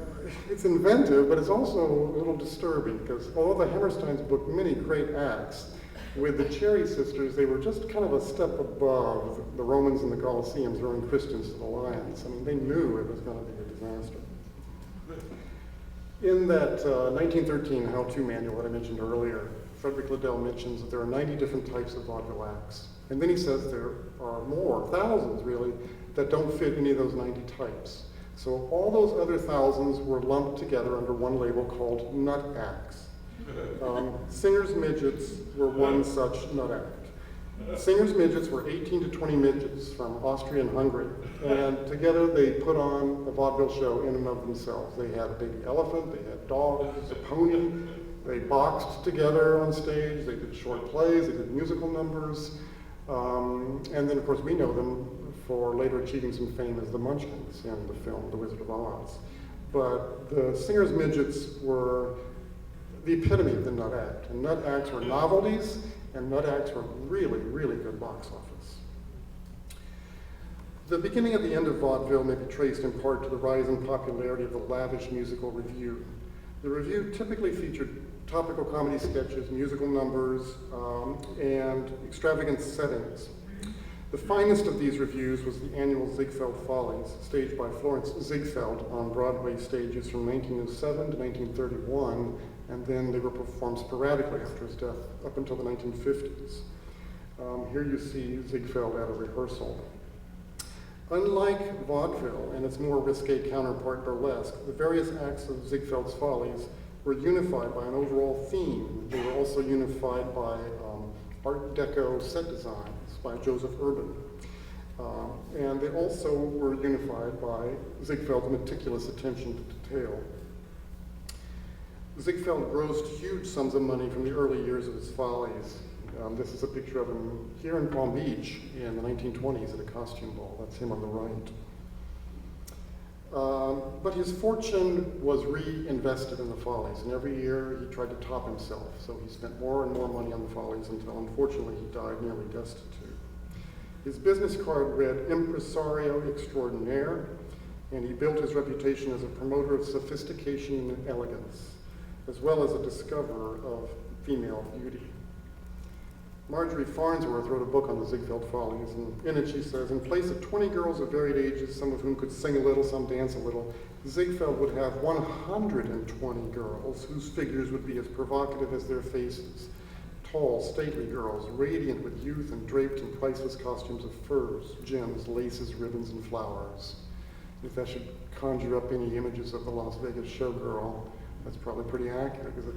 [SPEAKER 2] it's inventive, but it's also a little disturbing, because although the Hammersteins booked many great acts, with the Cherry Sisters, they were just kind of a step above the Romans in the Colosseum throwing Christians to the lions. I mean, they knew it was going to be a disaster. In that 1913 how-to manual that I mentioned earlier, Frederick Liddell mentions that there are 90 different types of vaudeville acts. And then he says there are more, thousands really, that don't fit any of those 90 types. So all those other thousands were lumped together under one label called nut acts. Singers' midgets were one such nut act. Singers' midgets were 18 to 20 midgets from Austria and Hungary, and together they put on a vaudeville show in and of themselves. They had a baby elephant, they had dogs, a pony, they boxed together on stage, they did short plays, they did musical numbers, and then of course we know them for later achieving some fame as the Munchkins in the film The Wizard of Oz. But the Singers' midgets were the epitome of the nut act. And nut acts were novelties, and nut acts were really, really good box office. The beginning and the end of vaudeville may be traced in part to the rise in popularity of the lavish musical revue. The revue typically featured topical comedy sketches, musical numbers, and extravagant settings. The finest of these revues was the annual Ziegfeld Follies, staged by Florenz Ziegfeld on Broadway stages from 1907 to 1931, and then they were performed sporadically after his death up until the 1950s. Here you see Ziegfeld at a rehearsal. Unlike vaudeville and its more risque counterpart burlesque, the various acts of Ziegfeld's Follies were unified by an overall theme. They were also unified by Art Deco set designs by Joseph Urban. And they also were unified by Ziegfeld's meticulous attention to detail. Ziegfeld grossed huge sums of money from the early years of his Follies. This is a picture of him here in Palm Beach in the 1920s at a costume ball. That's him on the right. But his fortune was reinvested in the Follies, and every year he tried to top himself. So he spent more and more money on the Follies until, unfortunately, he died nearly destitute. His business card read Impresario Extraordinaire, and he built his reputation as a promoter of sophistication and elegance, as well as a discoverer of female beauty. Marjorie Farnsworth wrote a book on the Ziegfeld Follies, and in it she says, in place of 20 girls of varied ages, some of whom could sing a little, some dance a little, Ziegfeld would have 120 girls whose figures would be as provocative as their faces. Tall, stately girls, radiant with youth and draped in priceless costumes of furs, gems, laces, ribbons, and flowers. If that should conjure up any images of the Las Vegas Showgirl, that's probably pretty accurate, because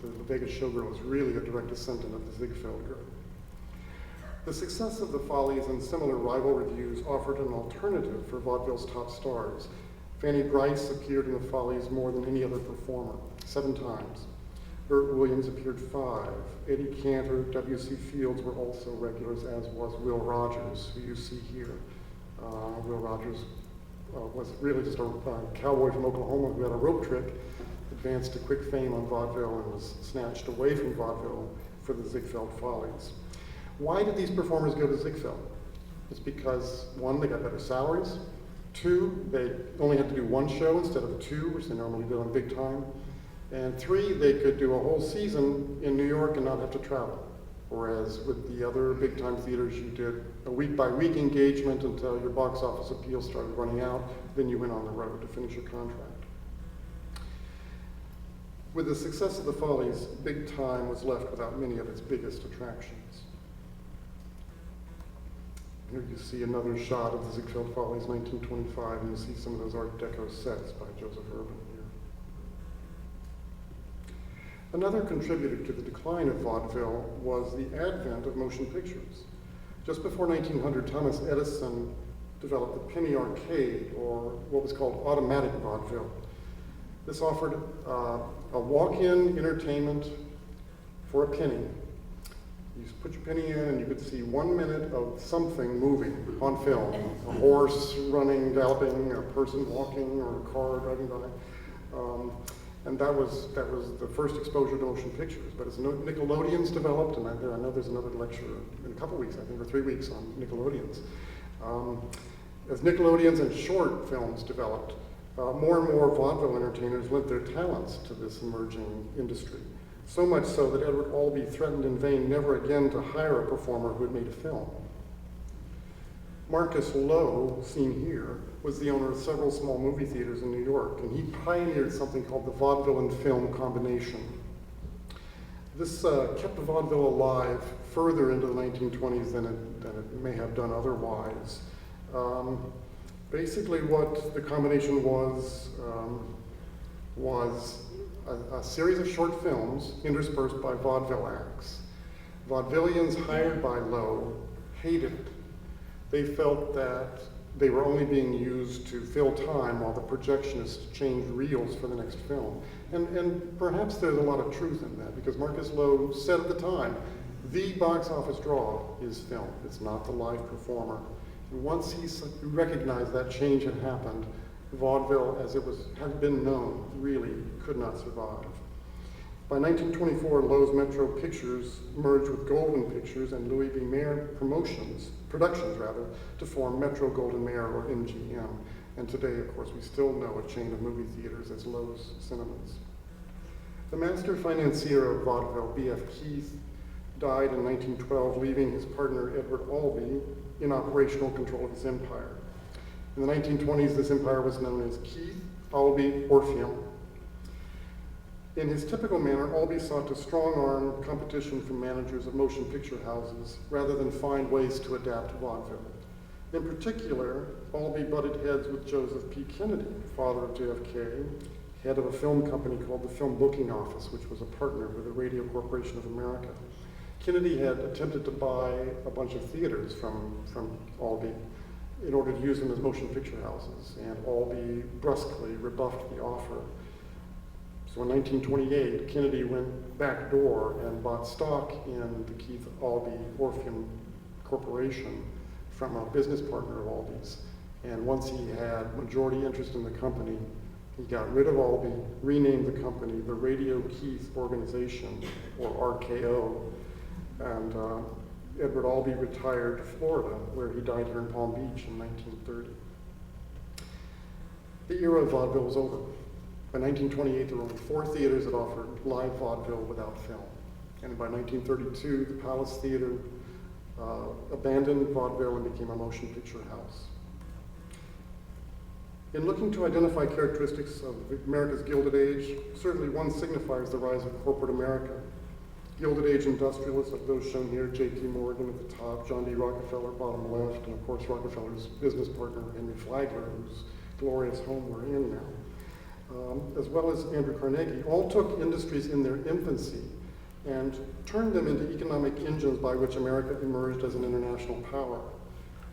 [SPEAKER 2] the Vegas Showgirl is really a direct descendant of the Ziegfeld girl. The success of the Follies and similar rival revues offered an alternative for vaudeville's top stars. Fanny Brice appeared in the Follies more than any other performer, 7 times. Burt Williams appeared 5. Eddie Cantor, W.C. Fields were also regulars, as was Will Rogers, who you see here. Will Rogers was really just a cowboy from Oklahoma who had a rope trick, advanced to quick fame on vaudeville, and was snatched away from vaudeville for the Ziegfeld Follies. Why did these performers go to Ziegfeld? It's because, one, they got better salaries. Two, they only had to do one show instead of two, which they normally do on big time. And three, they could do a whole season in New York and not have to travel. Whereas with the other big time theaters, you did a week by week engagement until your box office appeal started running out, then you went on the road to finish your contract. With the success of the Follies, big time was left without many of its biggest attractions. Here you see another shot of the Ziegfeld Follies, 1925, and you see some of those Art Deco sets by Joseph Urban here. Another contributor to the decline of vaudeville was the advent of motion pictures. Just before 1900, Thomas Edison developed the penny arcade, or what was called automatic vaudeville. This offered a walk-in entertainment for a penny. You just put your penny in and you could see 1 minute of something moving on film. A horse running, galloping, a person walking, or a car driving by. And that was the first exposure to motion pictures. But as Nickelodeon's developed, and I know there's another lecture in a couple weeks, I think, or 3 weeks on Nickelodeons. As Nickelodeons and short films developed, more and more vaudeville entertainers lent their talents to this emerging industry. So much so that Edward Albee threatened in vain never again to hire a performer who had made a film. Marcus Lowe, seen here, was the owner of several small movie theaters in New York, and he pioneered something called the Vaudevillain film combination. This kept vaudeville alive further into the 1920s than it may have done otherwise. Basically what the combination was a series of short films interspersed by vaudeville acts. Vaudevillians hired by Lowe hated it. They felt that they were only being used to fill time while the projectionists changed reels for the next film. And perhaps there's a lot of truth in that, because Marcus Lowe said at the time, the box office draw is film, it's not the live performer. And once he recognized that change had happened, vaudeville, as it had been known, really could not survive. By 1924, Lowe's Metro Pictures merged with Golden Pictures and Louis B. Mayer Productions, to form Metro Goldwyn Mayer, or MGM. And today, of course, we still know a chain of movie theaters as Lowe's Cinemas. The master financier of vaudeville, B.F. Keith, died in 1912, leaving his partner, Edward Albee, in operational control of his empire. In the 1920s, this empire was known as Keith, Albee, Orpheum. In his typical manner, Albee sought to strong-arm competition from managers of motion picture houses rather than find ways to adapt vaudeville. In particular, Albee butted heads with Joseph P. Kennedy, father of JFK, head of a film company called the Film Booking Office, which was a partner with the Radio Corporation of America. Kennedy had attempted to buy a bunch of theaters from Albee in order to use them as motion picture houses, and Albee brusquely rebuffed the offer. So in 1928, Kennedy went back door and bought stock in the Keith Albee Orpheum Corporation from a business partner of Albee's. And once he had majority interest in the company, he got rid of Albee, renamed the company the Radio Keith Organization, or RKO, and Edward Albee retired to Florida, where he died here in Palm Beach in 1930. The era of vaudeville was over. By 1928, there were only 4 theaters that offered live vaudeville without film. And by 1932, the Palace Theater abandoned vaudeville and became a motion picture house. In looking to identify characteristics of America's Gilded Age, certainly one signifies the rise of corporate America. Gilded Age industrialists, like those shown here, J.P. Morgan at the top, John D. Rockefeller, bottom left, and of course Rockefeller's business partner, Henry Flagler, whose glorious home we're in now. As well as Andrew Carnegie, all took industries in their infancy and turned them into economic engines by which America emerged as an international power.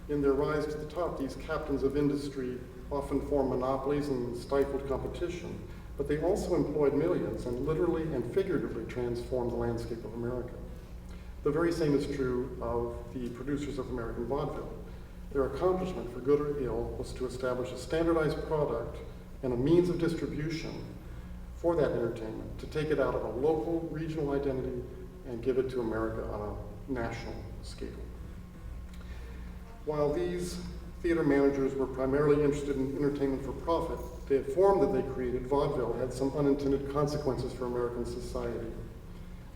[SPEAKER 2] In their rise to the top, these captains of industry often formed monopolies and stifled competition, but they also employed millions and literally and figuratively transformed the landscape of America. The very same is true of the producers of American vaudeville. Their accomplishment, for good or ill, was to establish a standardized product and a means of distribution for that entertainment, to take it out of a local, regional identity and give it to America on a national scale. While these theater managers were primarily interested in entertainment for profit, the form that they created, vaudeville, had some unintended consequences for American society.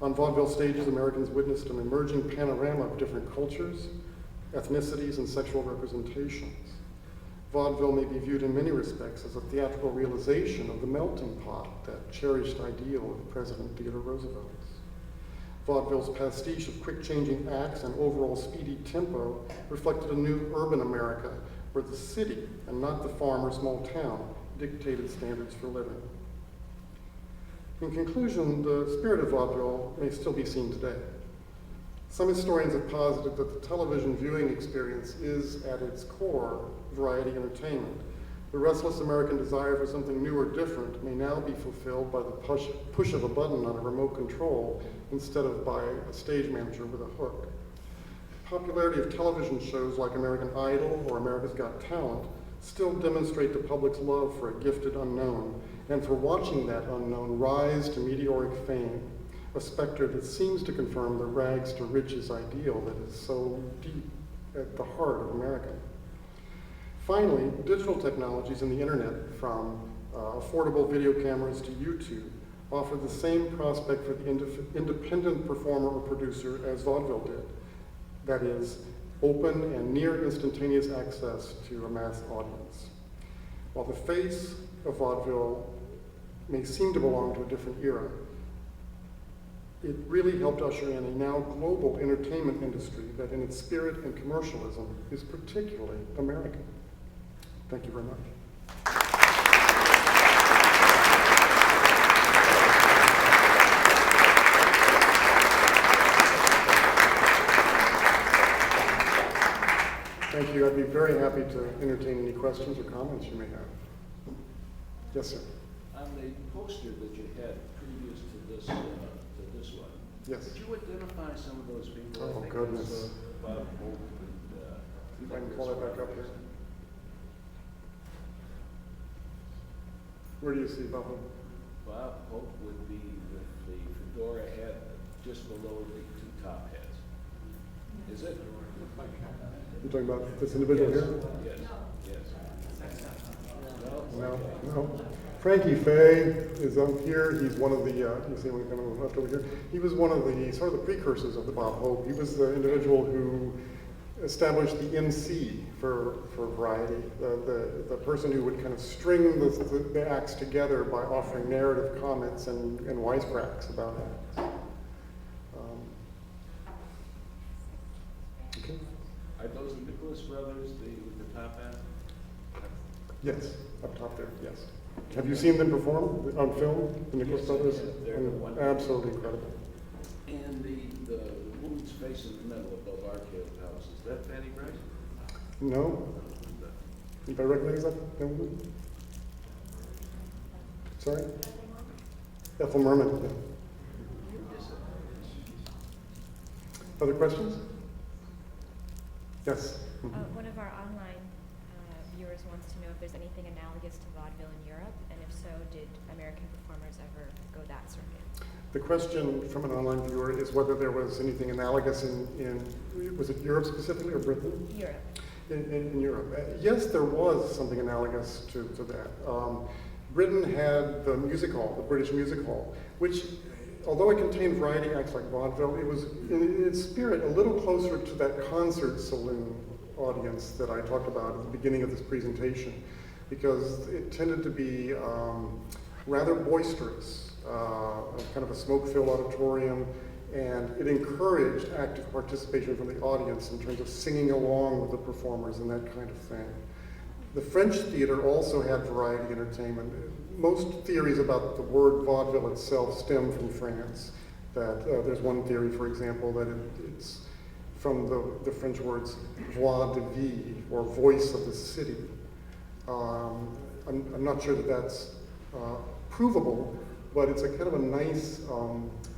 [SPEAKER 2] On vaudeville stages, Americans witnessed an emerging panorama of different cultures, ethnicities, and sexual representations. Vaudeville may be viewed in many respects as a theatrical realization of the melting pot, that cherished ideal of President Theodore Roosevelt's. Vaudeville's pastiche of quick-changing acts and overall speedy tempo reflected a new urban America where the city, and not the farm or small town, dictated standards for living. In conclusion, the spirit of vaudeville may still be seen today. Some historians have posited that the television viewing experience is, at its core, variety entertainment. The restless American desire for something new or different may now be fulfilled by the push of a button on a remote control instead of by a stage manager with a hook. The popularity of television shows like American Idol or America's Got Talent still demonstrate the public's love for a gifted unknown, and for watching that unknown rise to meteoric fame, a specter that seems to confirm the rags to riches ideal that is so deep at the heart of America. Finally, digital technologies and the internet, from affordable video cameras to YouTube, offer the same prospect for the independent performer or producer as vaudeville did. That is, open and near instantaneous access to a mass audience. While the face of vaudeville may seem to belong to a different era, it really helped usher in a now global entertainment industry that in its spirit and commercialism is particularly American. Thank you very much. Thank you. I'd be very happy to entertain any questions or comments you may have. Yes, sir.
[SPEAKER 3] On the poster that you had previous to this one,
[SPEAKER 2] Yes.
[SPEAKER 3] could you identify some of those people?
[SPEAKER 2] Oh,
[SPEAKER 3] I think
[SPEAKER 2] goodness.
[SPEAKER 3] It was, Bob Hope and,
[SPEAKER 2] If I can pull that back up here. Where do you see Bob?
[SPEAKER 3] Bob Hope would be with the fedora hat just below the two top hats. Is it?
[SPEAKER 2] You're talking about this individual here?
[SPEAKER 3] Yes, yes.
[SPEAKER 2] No, no. Frankie Faye is up here. He's one of the, you see one kind of left over here. He was one of the, sort of the precursors of the Bob Hope. He was the individual who established the MC for variety, the person who would kind of string the acts together by offering narrative comments and wisecracks about acts. Okay.
[SPEAKER 3] Are those the Nicholas brothers, with the top hat?
[SPEAKER 2] Yes, up top there, yes. Have you seen them perform on film, the Nicholas
[SPEAKER 3] Yes,
[SPEAKER 2] brothers?
[SPEAKER 3] yeah, they're wonderful.
[SPEAKER 2] Absolutely incredible.
[SPEAKER 3] And the woman's face in the middle above Arcade House, is that Fanny Brice?
[SPEAKER 2] No? If I recognize that woman? Sorry? Ethel Merman, yeah. Other questions? Yes?
[SPEAKER 4] One of our online viewers wants to know if there's anything analogous to vaudeville in Europe, and if so, did American performers ever go that circuit?
[SPEAKER 2] The question from an online viewer is whether there was anything analogous in was it Europe specifically or Britain?
[SPEAKER 4] Europe.
[SPEAKER 2] In Europe. Yes, there was something analogous to that. Britain had the music hall, the British Music Hall, which, although it contained variety acts like vaudeville, it was in its spirit a little closer to that concert saloon audience that I talked about at the beginning of this presentation, because it tended to be rather boisterous, kind of a smoke-filled auditorium, and it encouraged active participation from the audience in terms of singing along with the performers and that kind of thing. The French theater also had variety entertainment. Most theories about the word vaudeville itself stem from France. That there's one theory, for example, that it's from the French words Vaudevillain, or voice of the city. I'm not sure that that's provable, but it's a kind of a nice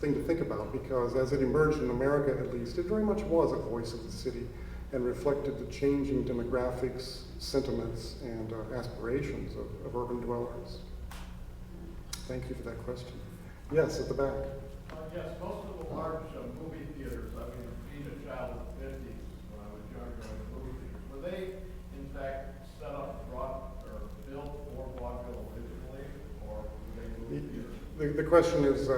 [SPEAKER 2] thing to think about, because as it emerged in America, at least, it very much was a voice of the city and reflected the changing demographics, sentiments, and aspirations of urban dwellers. Thank you for that question. Yes, at the back.
[SPEAKER 5] Yes, most of the large movie theaters, I mean, being a child of
[SPEAKER 2] The question is,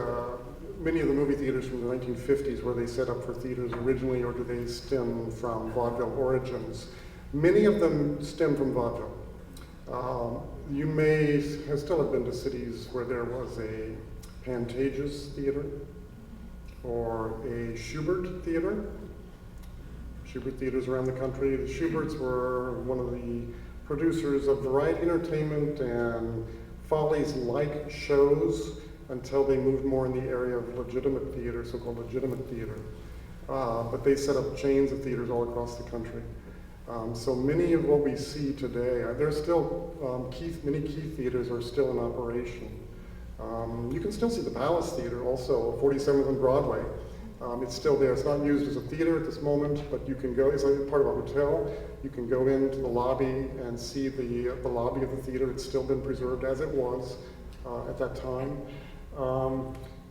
[SPEAKER 2] many of the movie theaters from the 1950s, were they set up for theaters originally, or do they stem from vaudeville origins? Many of them stem from vaudeville. You may still have been to cities where there was a Pantages theater or a Schubert theater. Schubert theaters around the country. The Schuberts were one of the producers of variety entertainment and Follies-like shows until they moved more in the area of legitimate theater, so-called legitimate theater. But they set up chains of theaters all across the country. So many of what we see today, there's still, many key theaters are still in operation. You can still see the Palace Theater also, 47th and Broadway. It's still there. It's not used as a theater at this moment, but you can go, it's like part of a hotel. You can go into the lobby and see the lobby of the theater. It's still been preserved as it was at that time.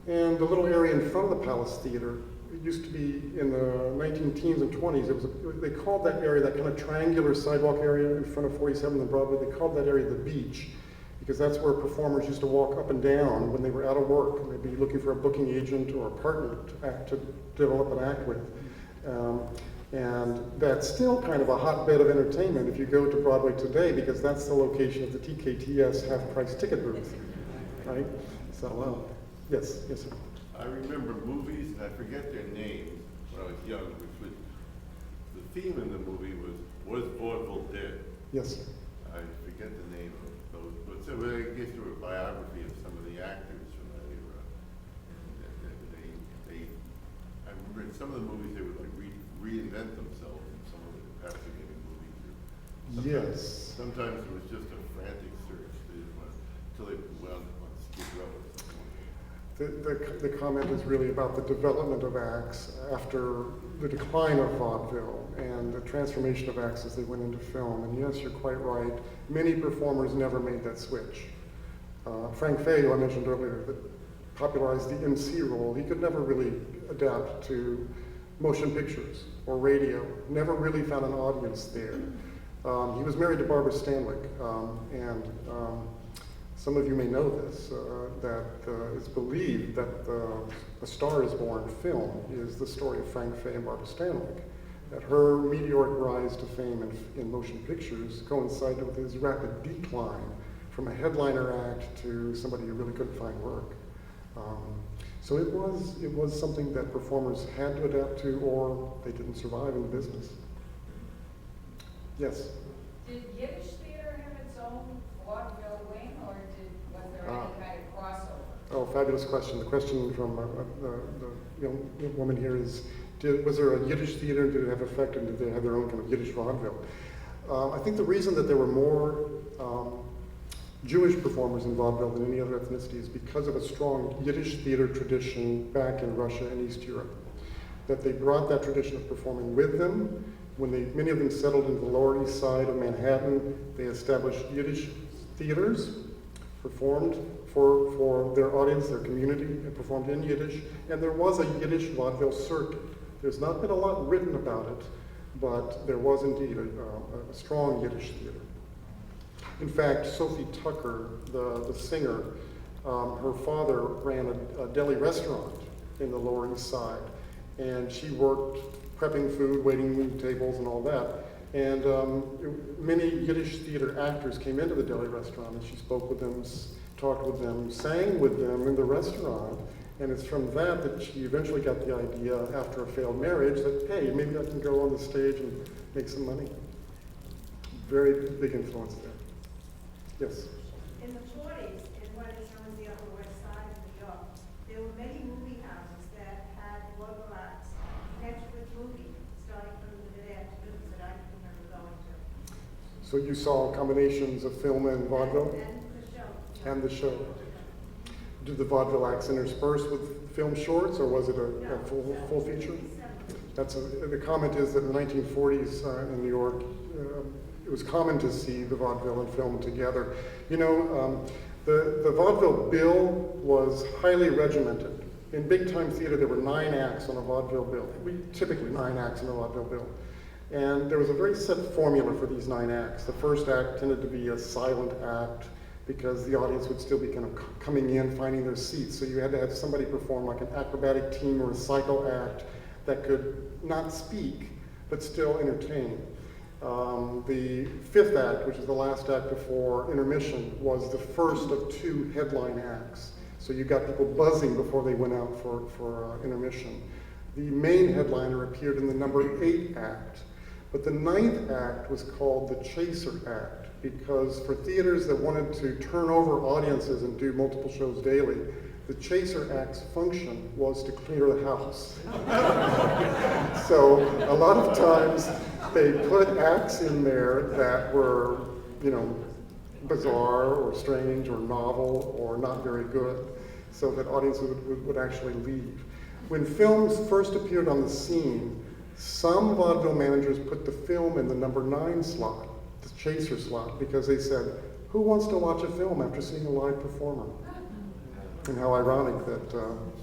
[SPEAKER 2] And the little area in front of the Palace Theater, it used to be in the 19-teens and 20s, they called that area, that kind of triangular sidewalk area in front of 47th and Broadway, they called that area the beach, because that's where performers used to walk up and down when they were out of work, and they'd be looking for a booking agent or a partner to develop an act with. And that's still kind of a hotbed of entertainment if you go to Broadway today, because that's the location of the TKTS half-price ticket booth, right? So, yes, sir.
[SPEAKER 5] I remember movies, and I forget their names when I was young, which was, the theme in the movie was Vaudeville Bill?
[SPEAKER 2] Yes, sir.
[SPEAKER 5] I forget the name of those, but so I guess there were a biography of some of the actors from that era. I remember in some of the movies they would like reinvent themselves in some of the fascinating movies.
[SPEAKER 2] Yes.
[SPEAKER 5] Sometimes it was just a frantic search. They didn't want until they wound up on Skid Row or something.
[SPEAKER 2] The comment is really about the development of acts after the decline of vaudeville and the transformation of acts as they went into film. And yes, you're quite right. Many performers never made that switch. Frank Fay, who I mentioned earlier, that popularized the MC role, he could never really adapt to motion pictures or radio. Never really found an audience there. He was married to Barbara Stanwyck, and some of you may know this, that it's believed that A Star is Born film is the story of Frank Fay and Barbara Stanwyck, that her meteoric rise to fame in motion pictures coincided with his rapid decline from a headliner act to somebody who really couldn't find work. So it was something that performers had to adapt to, or they didn't survive in the business. Yes?
[SPEAKER 6] Did Yiddish Theater have its own vaudeville wing, or was there any kind of crossover?
[SPEAKER 2] Oh, fabulous question. The question from the young woman here is, was there a Yiddish theater? Did it have effect, and did they have their own kind of Yiddish vaudeville? I think the reason that there were more Jewish performers in vaudeville than any other ethnicity is because of a strong Yiddish theater tradition back in Russia and East Europe. That they brought that tradition of performing with them. When many of them settled into the Lower East Side of Manhattan, they established Yiddish theaters, performed for their audience, their community, and performed in Yiddish. And there was a Yiddish vaudeville circuit. There's not been a lot written about it, but there was indeed a strong Yiddish theater. In fact, Sophie Tucker, the singer, her father ran a deli restaurant in the Lower East Side, and she worked prepping food, waiting tables, and all that. And many Yiddish theater actors came into the deli restaurant, and she spoke with them, talked with them, sang with them in the restaurant. And it's from that she eventually got the idea, after a failed marriage, that, hey, maybe I can go on the stage and make some money. Very big influence there. Yes?
[SPEAKER 7] In the 40s, in what is known as the Upper West Side of New York, there were many movie houses that had vaudeville acts connected with movies, starting from the mid-afternoons that I can remember going to.
[SPEAKER 2] So you saw combinations of film and vaudeville?
[SPEAKER 7] And the show.
[SPEAKER 2] And the show. Did the vaudeville acts intersperse with film shorts, or was it a full feature? The comment is that in the 1940s in New York, it was common to see the vaudeville and film together. You know, the Vaudeville Bill was highly regimented. In big-time theater, there were 9 acts on a vaudeville bill. Typically 9 acts on a vaudeville bill. And there was a very set formula for these 9 acts. The first act tended to be a silent act. because the audience would still be kind of coming in, finding their seats. So you had to have somebody perform like an acrobatic team or a cycle act that could not speak, but still entertain. The fifth act, which is the last act before intermission, was the first of 2 headline acts. So you got people buzzing before they went out for intermission. The main headliner appeared in the number 8 act, but the 9th act was called the Chaser Act, because for theaters that wanted to turn over audiences and do multiple shows daily, the Chaser Act's function was to clear the house. So a lot of times they put acts in there that were, bizarre or strange or novel or not very good, so that audiences would actually leave. When films first appeared on the scene, some vaudeville managers put the film in the number 9 slot, the Chaser slot, because they said, who wants to watch a film after seeing a live performer? And how ironic that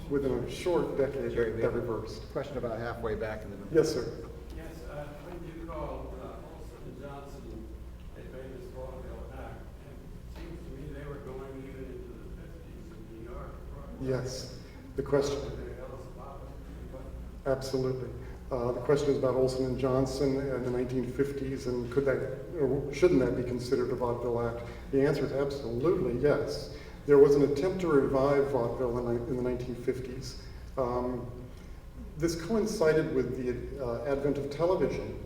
[SPEAKER 2] within a short decade that reversed.
[SPEAKER 1] Question about halfway back in the middle.
[SPEAKER 2] Yes, sir.
[SPEAKER 8] Yes, when you called Olson and Johnson a famous vaudeville act, and it seems to me they were going even into the 50s in New York. Right?
[SPEAKER 2] Yes. The question. Absolutely. The question is about Olson and Johnson in the 1950s, and could that, or shouldn't that be considered a vaudeville act? The answer is absolutely yes. There was an attempt to revive vaudeville in the 1950s. This coincided with the advent of television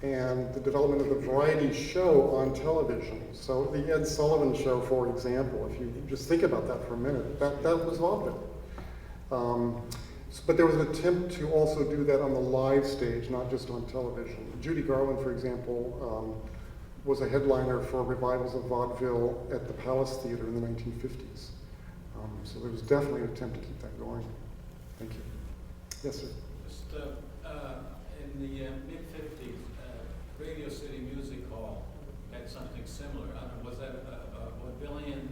[SPEAKER 2] and the development of the variety show on television. So the Ed Sullivan Show, for example, if you just think about that for a minute, that was vaudeville. But there was an attempt to also do that on the live stage, not just on television. Judy Garland, for example, was a headliner for revivals of vaudeville at the Palace Theater in the 1950s. So there was definitely an attempt to keep that going. Thank you. Yes, sir.
[SPEAKER 9] Just in the mid-50s, Radio City Music Hall had something similar. I don't know, was that a Vaudevillian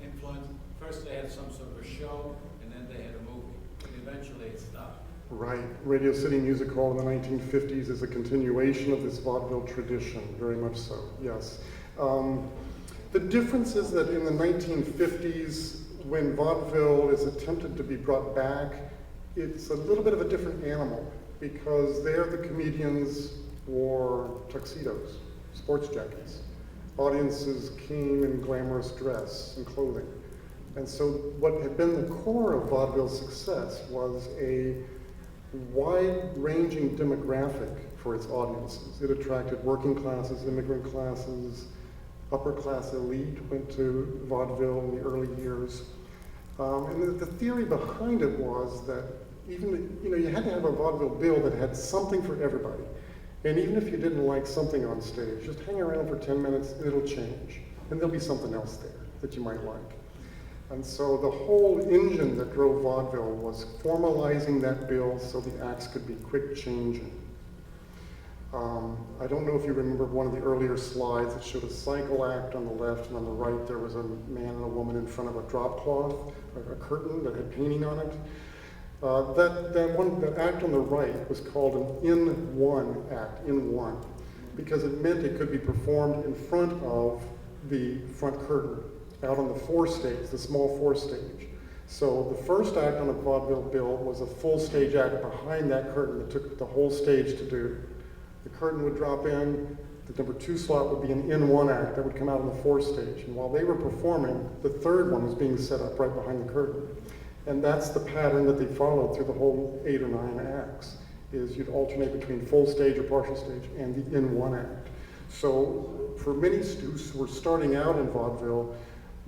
[SPEAKER 9] influence? First they had some sort of a show, and then they had a movie. And eventually it stopped.
[SPEAKER 2] Right. Radio City Music Hall in the 1950s is a continuation of this vaudeville tradition, very much so, yes. The difference is that in the 1950s, when vaudeville is attempted to be brought back, it's a little bit of a different animal, because there the comedians wore tuxedos, sports jackets. Audiences came in glamorous dress and clothing. And so what had been the core of vaudeville's success was a wide-ranging demographic for its audiences. It attracted working classes, immigrant classes, upper-class elite went to vaudeville in the early years. And the theory behind it was that even, you had to have a vaudeville bill that had something for everybody. And even if you didn't like something on stage, just hang around for 10 minutes and it'll change. And there'll be something else there that you might like. And so the whole engine that drove vaudeville was formalizing that bill so the acts could be quick changing. I don't know if you remember one of the earlier slides that showed a cycle act on the left, and on the right there was a man and a woman in front of a drop cloth, a curtain that had painting on it. That act on the right was called an in-one act, in-one, because it meant it could be performed in front of the front curtain, out on the forestage, the small forestage. So the first act on a vaudeville bill was a full stage act behind that curtain that took the whole stage to do. The curtain would drop in, the number 2 slot would be an in-one act that would come out on the forestage. And while they were performing, the third one was being set up right behind the curtain. And that's the pattern that they followed through the whole 8 or 9 acts, is you'd alternate between full stage or partial stage and the in-one act. So for many students who were starting out in vaudeville,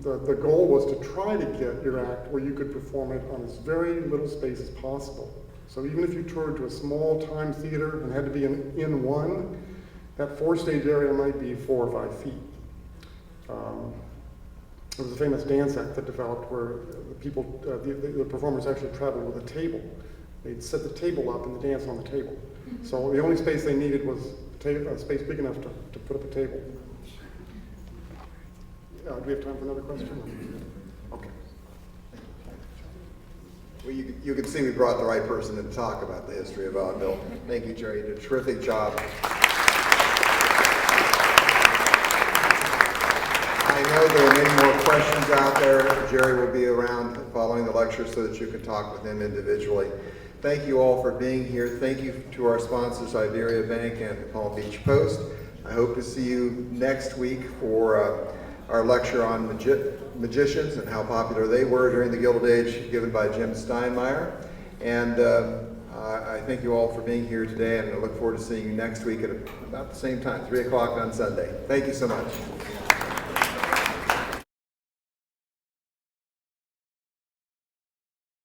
[SPEAKER 2] the goal was to try to get your act where you could perform it on as very little space as possible. So even if you toured to a small time theater and had to be in one, that four-stage area might be 4 or 5 feet. There was a famous dance act that developed where the performers actually traveled with a table. They'd set the table up and the dance on the table. So the only space they needed was a space big enough to put up a table. Do we have time for another question? Okay.
[SPEAKER 1] Well, you can see we brought the right person to talk about the history of vaudeville. Thank you, Jerry. You did a terrific job.
[SPEAKER 10] I know there are many more questions out there. Jerry will be around following the lecture so that you can talk with him individually. Thank you all for being here. Thank you to our sponsors, Iberia Bank and the Palm Beach Post. I hope to see you next week for our lecture on magicians and how popular they were during the Gilded Age, given by Jim Steinmeier. And I thank you all for being here today, and I look forward to seeing you next week at about the same time, 3 o'clock on Sunday. Thank you so much.